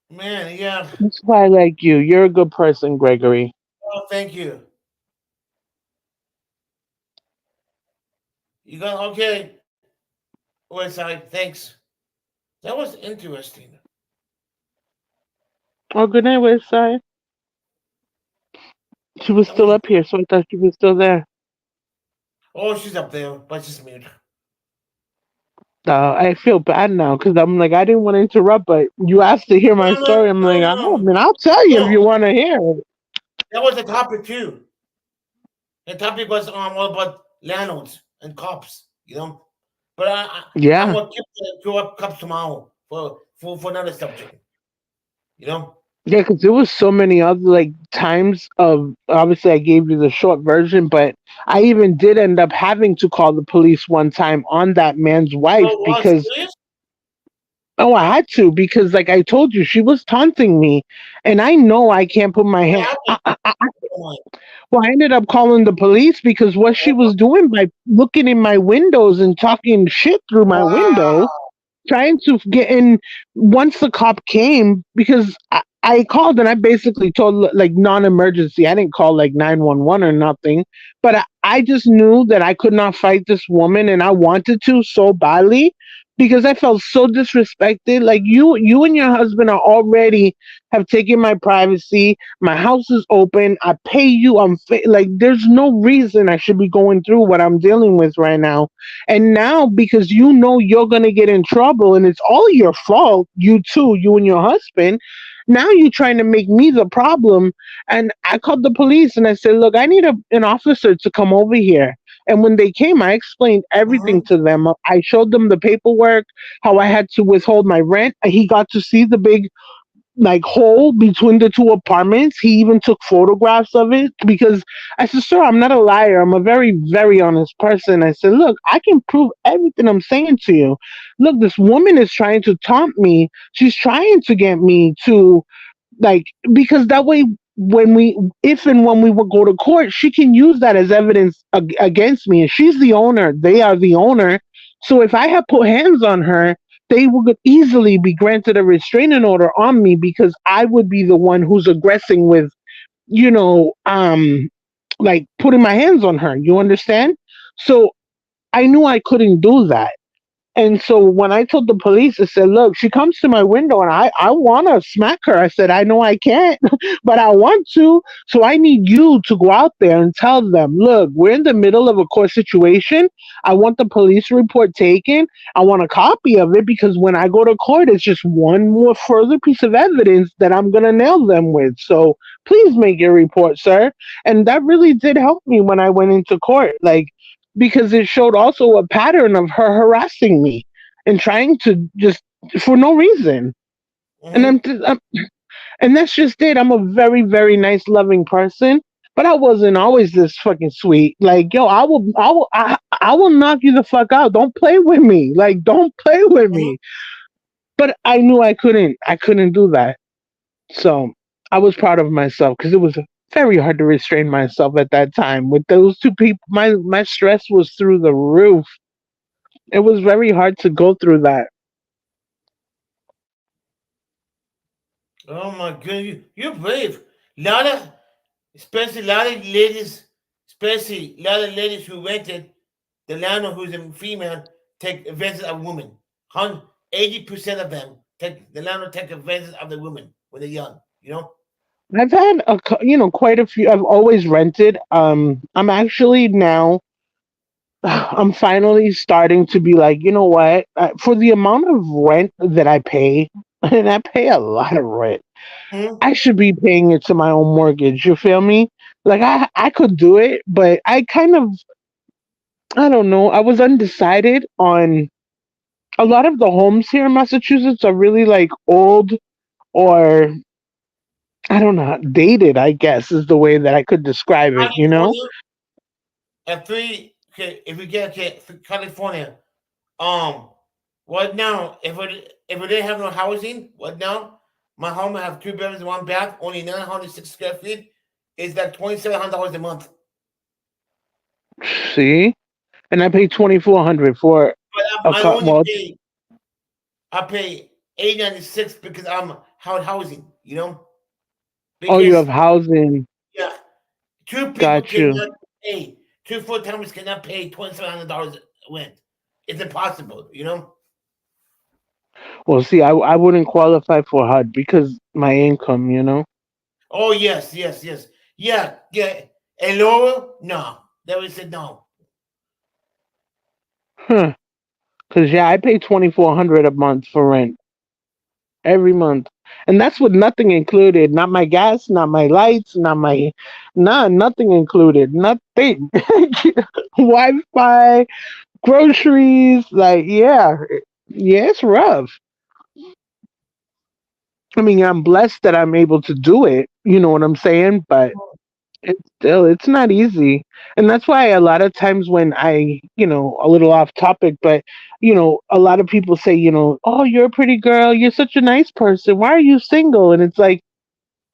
Man, yeah. That's why I like you. You're a good person, Gregory. Oh, thank you. You got okay. Westside, thanks. That was interesting. Oh, good night, West Side. She was still up here, so I thought she was still there. Oh, she's up there, but she's mute. I feel bad now because I'm like, I didn't want to interrupt, but you asked to hear my story. I'm like, I mean, I'll tell you if you want to hear it. That was the topic too. The topic was all about landlords and cops, you know. But I'm Yeah. gonna keep the cops tomorrow for another subject, you know. Yeah, because there was so many other like times of obviously I gave you the short version, but I even did end up having to call the police one time on that man's wife Oh, wow, because serious? oh I had to because like I told you she was taunting me, and I know I can't put my hand. Well, I ended up calling the police because what she was doing by looking in my windows and talking shit through my window, trying to get in. Once the cop came, because I called and I basically told like non-emergency. I didn't call like 911 or nothing, but I just knew that I could not fight this woman, and I wanted to so badly because I felt so disrespected. Like you and your husband are already have taken my privacy. My house is open. I pay you. Like there's no reason I should be going through what I'm dealing with right now. And now, because you know you're going to get in trouble and it's all your fault, you too, you and your husband, now you're trying to make me the problem. And I called the police and I said, look, I need an officer to come over here. And when they came, I explained everything to them. I showed them the paperwork, how I had to withhold my rent. He got to see the big like hole between the two apartments. He even took photographs of it because I said, sir, I'm not a liar. I'm a very, very honest person. I said, look, I can prove everything I'm saying to you. Look, this woman is trying to taunt me. She's trying to get me to like, because that way when we if and when we would go to court, she can use that as evidence against me, and she's the owner, they are the owner. So if I had put hands on her, they would easily be granted a restraining order on me because I would be the one who's aggressing with, you know, like putting my hands on her, you understand? So I knew I couldn't do that. And so when I told the police, I said, look, she comes to my window and I want to smack her. I said, I know I can't, but I want to. So I need you to go out there and tell them, look, we're in the middle of a court situation. I want the police report taken. I want a copy of it because when I go to court, it's just one more further piece of evidence that I'm going to nail them with. So please make your report, sir. And that really did help me when I went into court. Like, because it showed also a pattern of her harassing me and trying to just for no reason. And and that's just it. I'm a very, very nice, loving person, but I wasn't always this fucking sweet. Like, yo, I will knock you the fuck out. Don't play with me. Like, don't play with me. But I knew I couldn't do that. So I was proud of myself because it was very hard to restrain myself at that time with those two people. My stress was through the roof. It was very hard to go through that. Oh my god, you're brave. Lot of, especially a lot of ladies, especially a lot of ladies who rented the landlord who's a female take advantage of women. 80% of them take advantage of the women when they're young. You know. I've had quite a few. I've always rented. I'm actually now. I'm finally starting to be like, you know what? For the amount of rent that I pay, and I pay a lot of rent, I should be paying it to my own mortgage. You feel me? Like I could do it, but I don't know. I was undecided on a lot of the homes here in Massachusetts are really like old or I don't know, dated, I guess is the way that I could describe it, you know? Okay, if we get to California, what now? If we didn't have no housing, what now? My home I have 2 bedrooms, 1 bath, only 906 square feet. Is like $2,700 a month. See, and I pay 2,400 for But I only well, pay. I pay $896 because I'm housing. You know. oh, you Because have housing. yeah, two people Got you. cannot pay. 2 full-timers cannot pay $2,700 rent. It's impossible. You know. Well, see, I wouldn't qualify for HUD because my income, you know. Oh yes, yes, yes. Yeah, yeah. And Laura? No. They would say no. Huh. Because yeah, I pay 2,400 a month for rent every month, and that's with nothing included. Not my gas, not my lights, not my, nothing included. Nothing. Wi-Fi, groceries. Like yeah, it's rough. I mean, I'm blessed that I'm able to do it. You know what I'm saying? But it's not easy, and that's why a lot of times when a little off topic, but a lot of people say, oh, you're a pretty girl, you're such a nice person, why are you single? And it's like,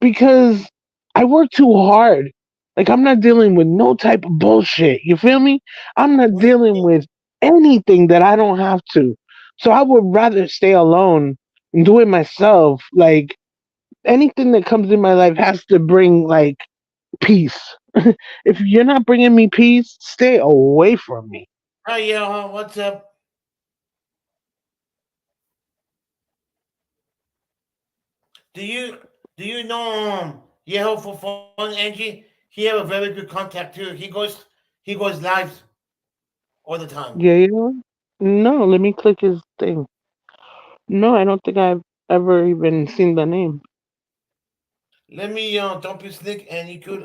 because I work too hard. Like, I'm not dealing with no type of bullshit, you feel me? I'm not dealing with anything that I don't have to. So I would rather stay alone and do it myself. Like, anything that comes in my life has to bring like peace. If you're not bringing me peace, stay away from me. Hi, yeah, what's up? Do you do you know Yahoo for fun, Angie? He have a very good contact too. He goes live all the time. Yeah, no, let me click his thing. No, I don't think I've ever even seen the name. Let me don't be slick and you could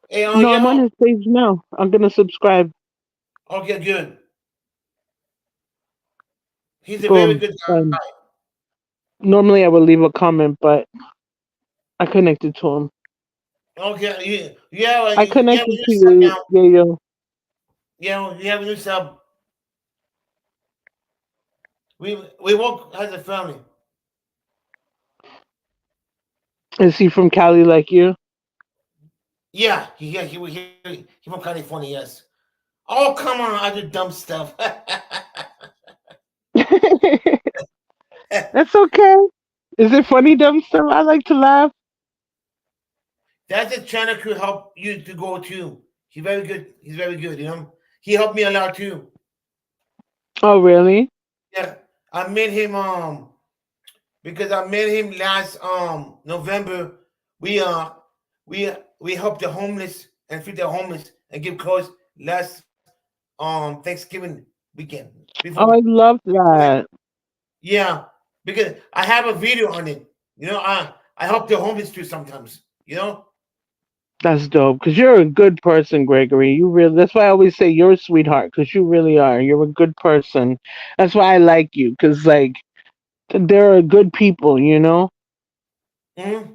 hey No, I'm on Yahoo. his page now. I'm gonna subscribe. Okay, good. He's a very Boom. good guy. Normally I would leave a comment, but I connected to him. Okay, yeah, I you have a connected new to sub you, now. yeah. Yeah, you have a new sub. We work as a family. Is he from Cali like you? Yeah, he from California. Yes. Oh come on, I do dumb stuff. That's okay. Is it funny, dumb stuff? I like to laugh. That's a channel could help you to go too. He's very good. He's very good. He helped me a lot too. Oh, really? Yeah, I met him because I met him last November. We uh we helped the homeless and feed the homeless and give clothes last Thanksgiving weekend Oh, before. I love that. Yeah, because I have a video on it. I help the homeless too sometimes. That's dope. Because you're a good person, Gregory. You really. That's why I always say you're a sweetheart. Because you really are. You're a good person. That's why I like you. Because like they're good people. Mm-hmm.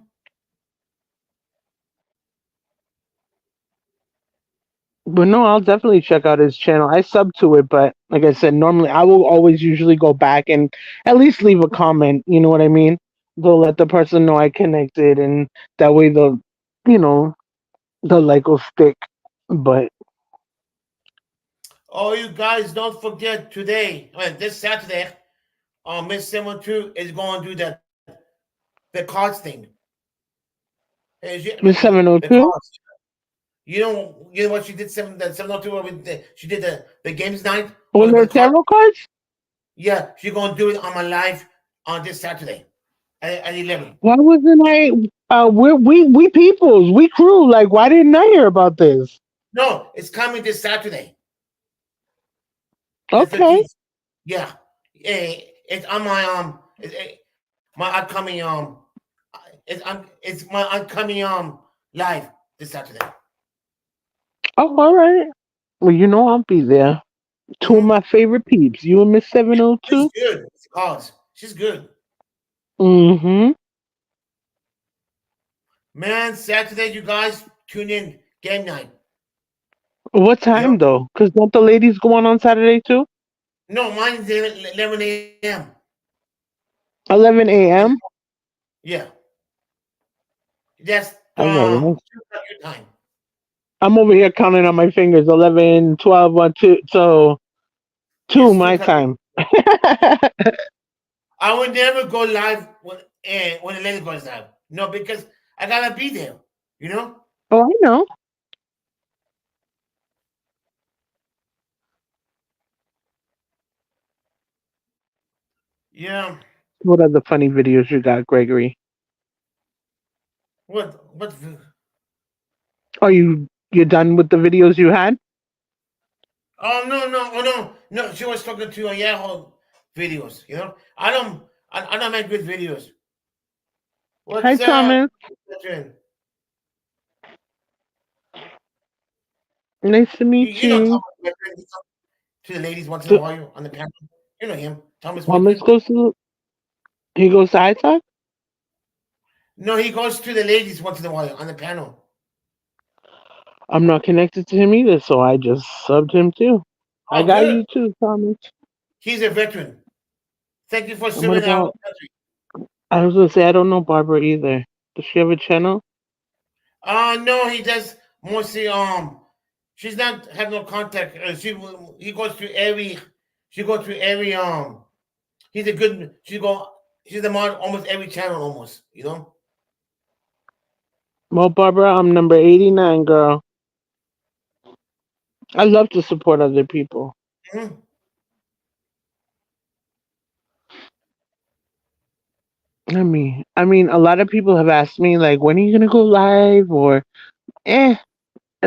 But no, I'll definitely check out his channel. I sub to it, but like I said, normally I will always usually go back and at least leave a comment. You know what I mean? They'll let the person know I connected, and that way you know, the like will stick. But Oh, you guys don't forget today, this Saturday, Miss 72 is going to do the cards thing. Miss 702. Cards. You know what she did 702 where she did the games night When with they're the cards? tarot cards? Yeah, she's gonna do it on my live on this Saturday at 11. Why wasn't I? We peoples, we crew. Like, why didn't I hear about this? No, it's coming this Saturday, the Okay. 13th. Yeah. It's on my my upcoming it's my upcoming live this Saturday. Oh, all right. Well, I'll be there. Two of Mm-hmm. my favorite peeps. You and Miss She's 702. good. It's cards. She's good. Mm-hmm. Man, Saturday, you guys tune in game night. What time though? Because don't the ladies go on Saturday too? No, mine's 11 a.m. 11 a.m. Yeah, that's All right. your time. I'm over here counting on my fingers. 11, 12, 1, 2. So two It's my time. I would never go live when the lady goes live. No, because I gotta be there. You know. Oh, I know. Yeah. What other funny videos you got, Gregory? What? Are you done with the videos you had? Oh no! She was talking to Yahoo videos. You know, I don't make good videos. Hi, What's Thomas. Catherine? Nice to meet You know you. Thomas Veteran. He talks to the ladies once in a Th- while on the panel. You know him, Thomas Thomas Veteran. goes to he goes to iTalk? No, he goes to the ladies once in a while on the panel. I'm not connected to him either, so I just subbed him too. I Oh, got good. you too, Thomas. He's a veteran. Thank you for And what serving our about? country. I was gonna say I don't know Barbara either. Does she have a channel? No, he does mostly. She's not have no contact. He goes to every. She goes to every. He's a good. She's the on almost every channel almost. You know. Well, Barbara, I'm number 89, girl. I love to support other people. Mhm. I mean, a lot of people have asked me like, when are you gonna go live? Or, and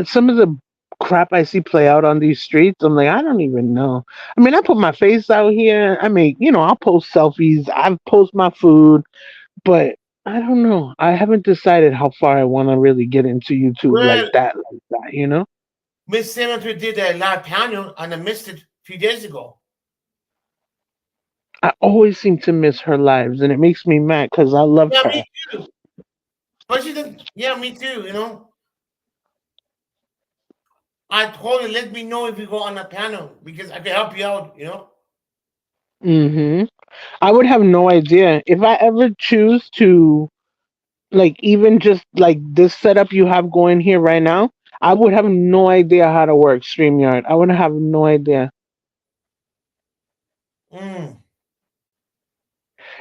some of the crap I see play out on these streets, I'm like, I don't even know. I mean, I put my face out here. I mean, I'll post selfies. I post my food, but I don't know. I haven't decided how far I want to really get into YouTube like Well, that. Miss Senator did a live panel and I missed it a few days ago. I always seem to miss her lives, and it makes me mad because I love Yeah, her. me too. But she did. Yeah, me too. You know. I told her let me know if you go on a panel because I can help you out. You know. I would have no idea if I ever choose to, like, even just like this setup you have going here right now. I would have no idea how to work StreamYard. I would have no idea. Mm.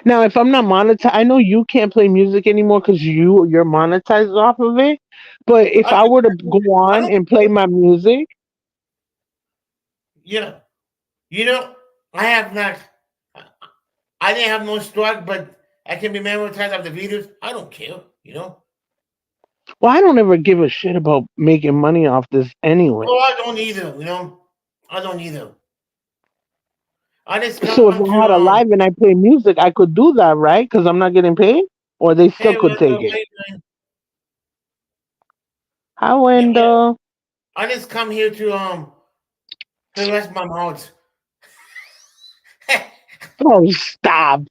Now, if I'm not monetized, I know you can't play music anymore because you're monetized off of it. But if I I can. were to go I on don't. and play my music, Yeah. You know. I have not. I didn't have no strike, but I can be memorized of the videos. I don't care. You know. well, I don't ever give a shit about making money off this anyway. Oh, I don't either. You know. I don't either. I just So if come I to had a live and I play music, I could do that, right? Because I'm not getting paid, or they still Hey, could take Wendell, it. how you doing? Hi, Yeah. Wendell. I just come here to rest my mouth. Oh, stop.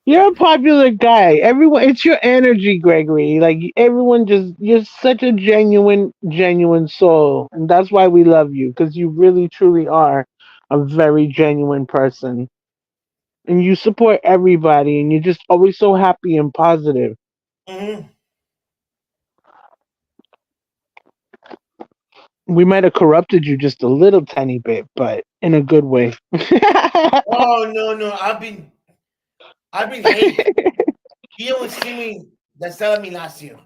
You're a popular guy. Everyone, it's your energy, Gregory. Like everyone, you're such a genuine soul, and that's why we love you because you really, truly are a very genuine person, and you support everybody, and you're just always so happy and positive. Hmm. We might have corrupted you just a little tiny bit, but in a good way. Oh no, I've been hate. You don't see me that selling me last year.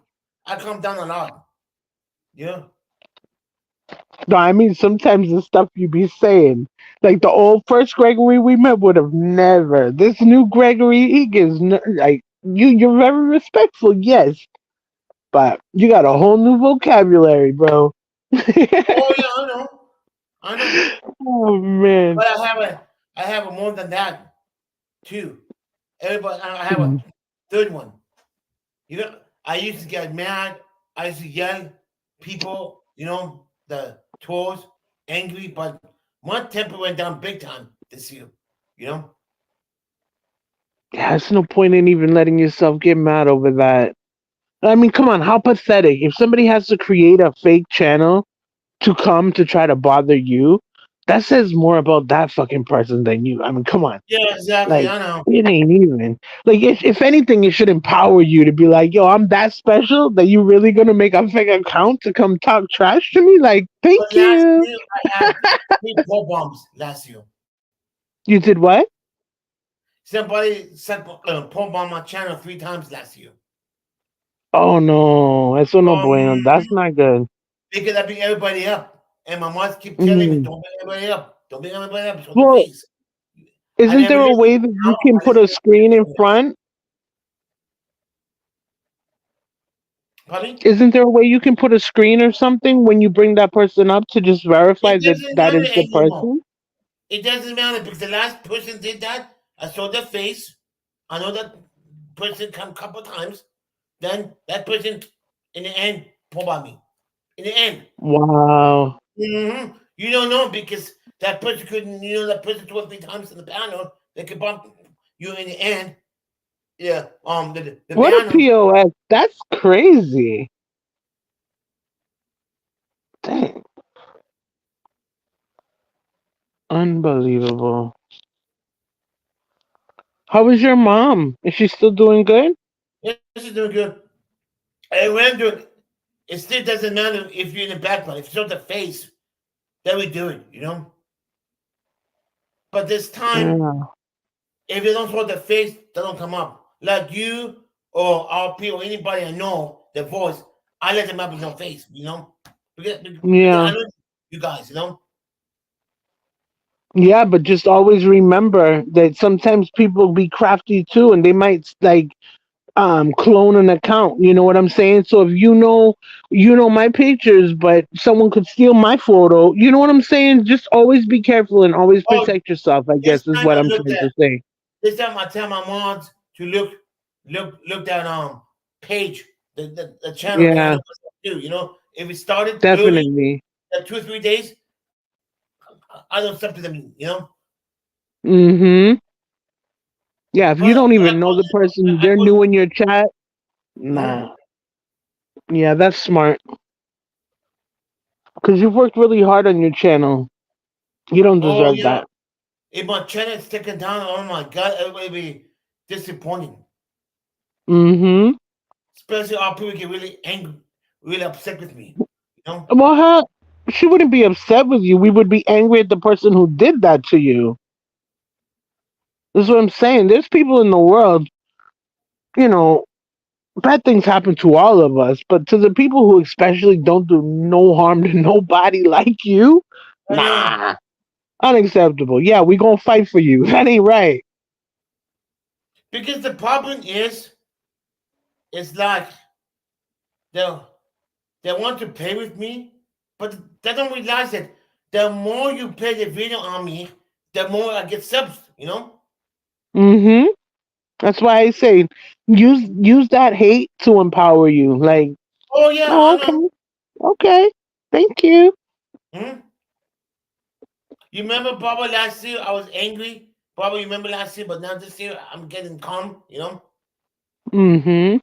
I come down a lot. Yeah. No, I mean sometimes the stuff you be saying, like the old first Gregory we met would have never. This new Gregory, he gives like you. You're very respectful, yes, but you got a whole new vocabulary, bro. Oh yeah, I know. Oh man. But I have a more than that too. Everybody, I have a Mm. third one. You know, I used to get mad. I used to yell people. You know, the tours angry, but my temper went down big time this year. You know. Yeah, there's no point in even letting yourself get mad over that. I mean, come on, how pathetic! If somebody has to create a fake channel to come to try to bother you, that says more about that fucking person than you. I mean, come on. Yeah, exactly. Like, I know. it ain't even. Like, if anything, it should empower you to be like, yo, I'm that special that you really gonna make a fake account to come talk trash to me? Like, thank But last you. year I had 3 bombs last year. You did what? Somebody set pop on my channel 3 times last year. Oh no, eso no bueno. That's not good. Because I beat everybody up. And my mom keep telling me, Mm. don't beat everybody up. Don't beat everybody up. Show the Well, face. I Isn't never there a listen way that you now. can I put a listen screen in to front? Pardon? Isn't there a way you can put a screen or something when you bring that person up to just verify It that doesn't that matter is the anymore. person? It doesn't matter because the last person did that. I saw their face. I know that person come a couple times. Then that person, in the end, pulled by me. In the end. Wow. You don't know because that person couldn't, that person 2 or 3 times in the panel, they could bump you in the end. Yeah, the What a banner. POS. That's crazy. Dang. Unbelievable. How is your mom? Is she still doing good? Yeah, this is doing good. And when I'm doing, it still doesn't matter if you're in the background. If you show the face, then we do it. But this time, Yeah. if you don't show the face, they don't come up. Like you or our people, anybody I know, their voice, I let them up with no face. Because I Yeah. know you guys. Yeah, but just always remember that sometimes people be crafty too and they might like clone an account. You know what I'm saying? So if you know my pictures, but someone could steal my photo, you know what I'm saying? Just always be careful and always Oh, protect yourself, I this guess is time what I I'm looked trying at. to say. This time I tell my moms to look that page, the channel they had Yeah, to do. If it started early, definitely. 2 or 3 days, I don't step to them. Mhm. Yeah, if you But don't I even know the person, they're put, new in your chat. mhm. Nah. Yeah, that's smart. Cuz you've worked really hard on your channel. You don't Oh deserve yeah. that. If my channel is taken down, oh my god, everybody be disappointing. Mhm. Especially our people get really angry, really upset with me. Well, she wouldn't be upset with you. We would be angry at the person who did that to you. That's what I'm saying. There's people in the world, you know, bad things happen to all of us, but to the people who especially don't do no harm to nobody like you, I know. nah, unacceptable. Yeah, we gonna fight for you. That ain't right. Because the problem is, it's like they they want to play with me, but they don't realize that the more you play the video on me, the more I get subs. Mm-hmm. That's why I say use that hate to empower you. Like, Oh yeah, oh, I know. okay, okay, thank you. Hmm? You remember, Baba, last year I was angry. Baba, you remember last year, but now this year I'm getting calm. Mm-hmm.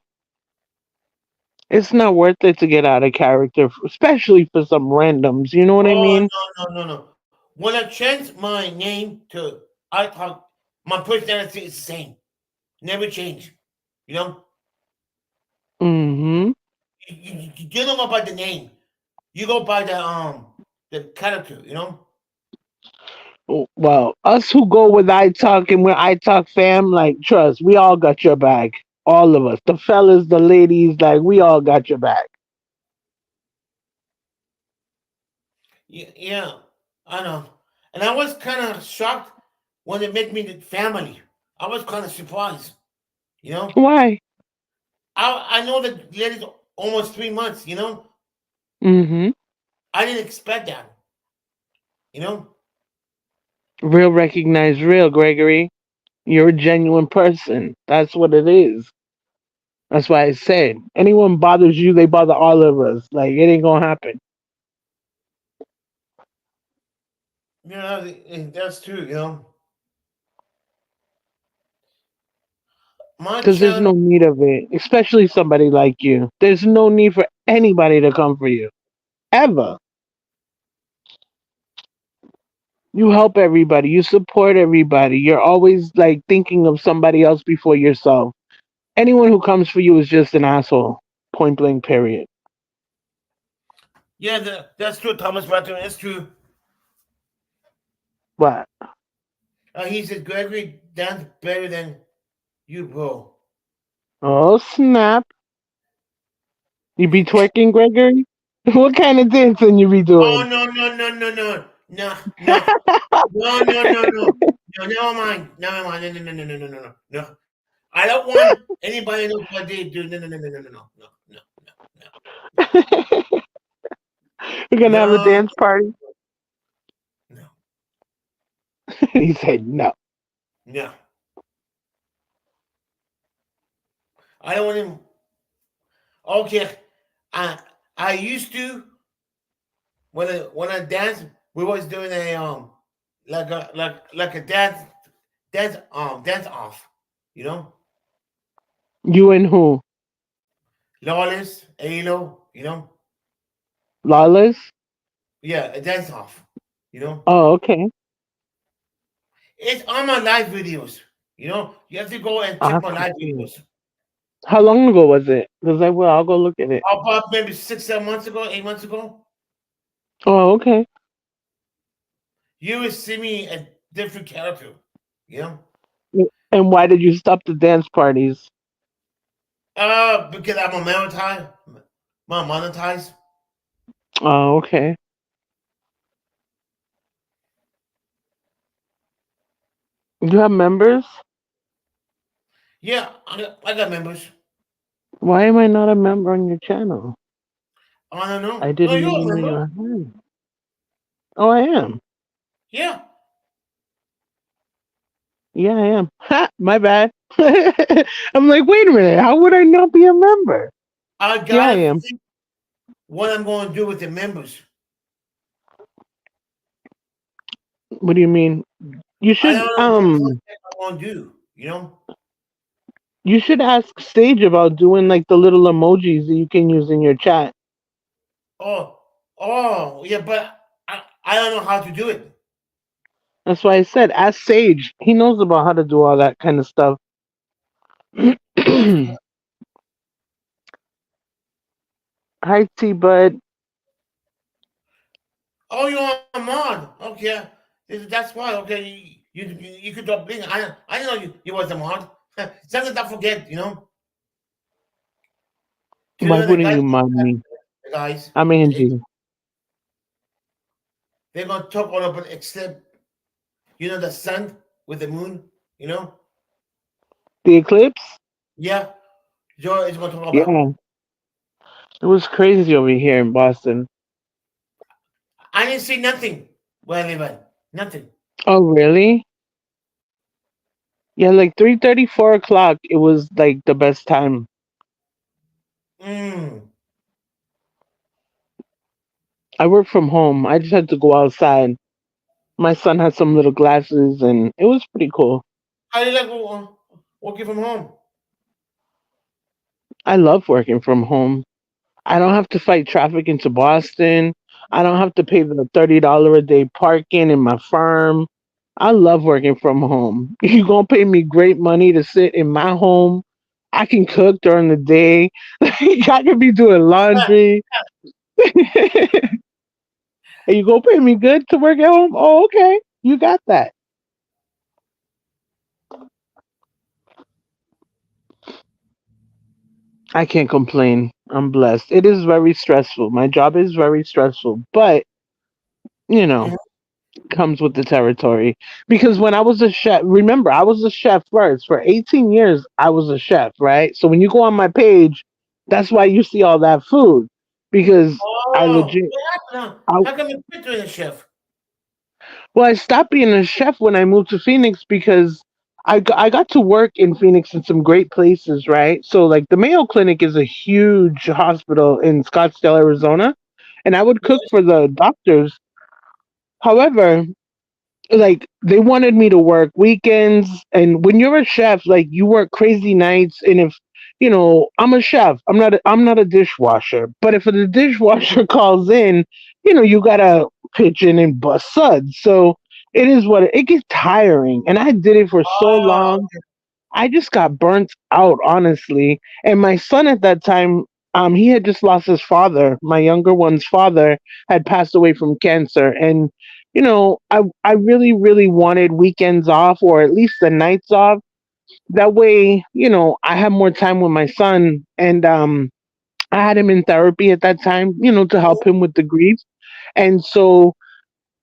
It's not worth it to get out of character, especially for some randoms. You know what I Oh mean? no. When I change my name to I talk, my personality is the same. Never change. You know, Mm-hmm. you don't go by the name. You go by the character. Well, us who go with I talk and we're I talk fam, like trust, we all got your back. All of us, the fellas, the ladies, like we all got your back. Yeah, I know. And I was kind of shocked when they made me the family. I was kind of surprised. You know, Why? I know the lady's almost 3 months. Mm-hmm. I didn't expect that. You know. Real recognize real, Gregory. You're a genuine person. That's what it is. That's why I said anyone bothers you, they bother all of us. Like it ain't gonna happen. Yeah, that's true. My Because there's channel. no need of it, especially somebody like you. There's no need for anybody to come for you. Ever. You help everybody. You support everybody. You're always like thinking of somebody else before yourself. Anyone who comes for you is just an asshole. Point blank, period. Yeah, that's true, Thomas Barton. That's true. What? He said, Gregory, dance better than you, bro. Oh, snap. You be twerking, Gregory? What kind of dancing you be Oh doing? no. No, no, no, no, no, no. No, never mind. Never mind. No, no, no, no, no, no, no, no. I don't want anybody to know what they do. No, no, no, no, no, no, no, no, You're gonna have a no, dance party? no, He said no. no. I don't want him. Okay, I I used to when I dance, we was doing a like a dance off, you know, You and who? lawless, Alo, you know, Lawless? yeah, a dance off, you know. Oh, okay. It's on my live videos, you know. You have to go and I'll check have my to live see it. videos. How long ago was it? Because I will. I'll go look at it. About maybe 6, 7 months ago, 8 months ago, Oh, okay. you will see me a different character, you know. And why did you stop the dance parties? Because I'm a monetized. Oh, okay. You have members? Yeah, I got members. Why am I not a member on your channel? I don't I know. No, didn't you're even a know you member. were hired. Oh, I am. Yeah. Yeah, I am. Ha! My bad. I'm like, wait a minute. How would I not be a member? I Yeah, I gotta am. think what I'm going to do with the members. What do you mean? You I should don't know what content I want to do. You know. you should ask Sage about doing like the little emojis that you can use in your chat. Oh, oh, yeah, but I don't know how to do it. That's why I said ask Sage. He knows about how to do all that kind of stuff. Okay. Hi, T Bud. Oh, you're a mod. Okay. That's why. Okay, you could drop link. I didn't know you was a mod. Something I forget. You know. To Why know the wouldn't guys, you mind me? the guys, I'm Angie. they're gonna talk all about except the sun with the moon. You know. The eclipse? Yeah. Joe is gonna talk about. Yeah. It was crazy over here in Boston. I didn't see nothing where I live at. Nothing. Oh, really? Yeah, like 3:30, 4 o'clock. It was like the best time. Mm. I work from home. I just had to go outside. My son had some little glasses, and it was pretty cool. How do you like working from home? I love working from home. I don't have to fight traffic into Boston. I don't have to pay the $30 a day parking in my farm. I love working from home. You gonna pay me great money to sit in my home. I can cook during the day. I can be doing laundry. And you gonna pay me good to work at home? Oh, okay. You got that. I can't complain. I'm blessed. It is very stressful. My job is very stressful, but you know, Mhm. comes with the territory. Because when I was a chef, remember, I was a chef first. For 18 years, I was a chef, right? So when you go on my page, that's why you see all that food. Because I Oh, legit, what happened I, now? How come you quit doing a chef? well, I stopped being a chef when I moved to Phoenix because I got to work in Phoenix in some great places, right? So, like, the Mayo Clinic is a huge hospital in Scottsdale, Arizona. And I would cook for the doctors. However, like they wanted me to work weekends, and when you're a chef, like you work crazy nights. And if I'm a chef, I'm not a dishwasher, but if the dishwasher calls in, you gotta pitch in and bust suds. So it is what it gets tiring, and I did it for so Oh, long. I just got burnt out, honestly. And my son at that time, he had just lost his father. My younger one's father had passed away from cancer. And, I really, really wanted weekends off, or at least the nights off. That way, I have more time with my son. And I had him in therapy at that time, to help him with the grief. And so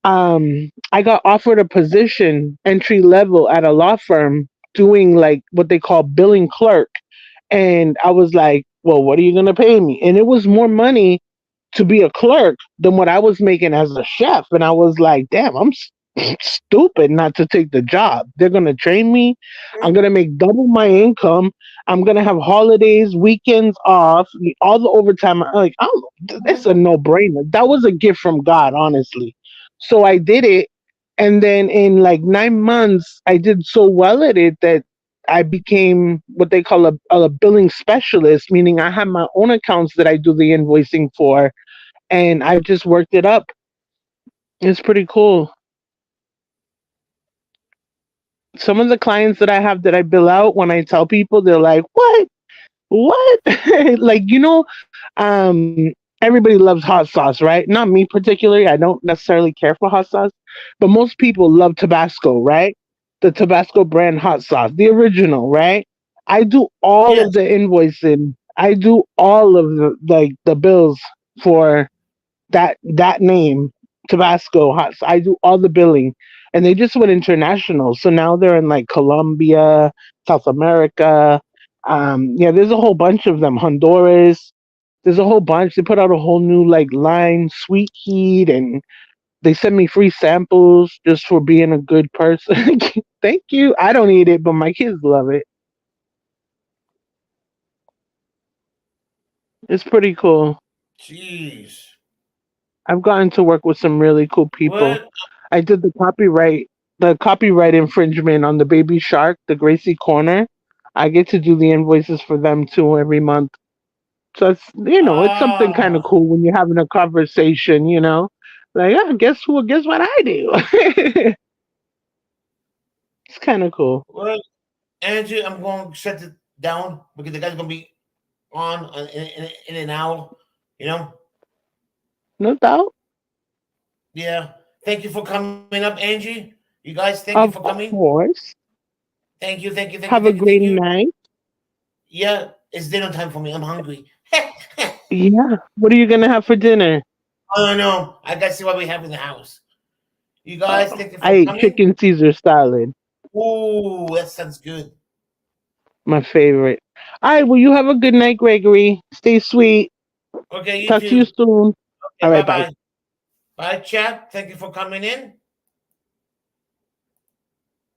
I got offered a position entry level at a law firm doing like what they call billing clerk. And I was like, well, what are you going to pay me? And it was more money to be a clerk than what I was making as a chef. And I was like, damn, I'm stupid not to take the job. They're going to train me. I'm going to make double my income. I'm going to have holidays, weekends off, all the overtime. I'm like, oh, that's a no brainer. That was a gift from God, honestly. So I did it. And then in like 9 months, I did so well at it that I became what they call a billing specialist, meaning I have my own accounts that I do the invoicing for, and I've just worked it up. It's pretty cool. Some of the clients that I have that I bill out, when I tell people, they're like, "What? What?" Like, everybody loves hot sauce, right? Not me particularly. I don't necessarily care for hot sauce, but most people love Tabasco, right? The Tabasco brand hot sauce, the original, right? I do all of Yes. the invoicing. I do all of the bills for that name, Tabasco hot. I do all the billing, and they just went international. So now they're in like Colombia, South America. Yeah, there's a whole bunch of them. Honduras. There's a whole bunch. They put out a whole new like line, Sweet Heat, and they send me free samples just for being a good person. Thank you. I don't eat it, but my kids love it. It's pretty cool. Jeez. I've gotten to work with some really cool people. What? I did the copyright infringement on the Baby Shark, the Gracie Corner. I get to do the invoices for them too every month. So it's something kind of Ah. cool when you're having a conversation, like, guess who? Guess what I do? It's kind of cool. Well, Angie, I'm going to shut it down because the guy's going to be on in an hour. You know? No doubt. Yeah. Thank you for coming up, Angie. You guys, thank you for Of coming. course. Thank you, thank you, thank you, Have a thank you, thank great you. night. Yeah, it's dinner time for me. I'm hungry. Yeah. What are you gonna have for dinner? I don't know. I got to see what we have in the house. You guys, thank you I for ate coming. chicken Caesar salad. Ooh, that sounds good. My favorite. All right. Well, you have a good night, Gregory. Stay sweet. Okay, you Talk to you too. soon. Okay, All bye right. Bye. bye. Bye, chat. Thank you for coming in.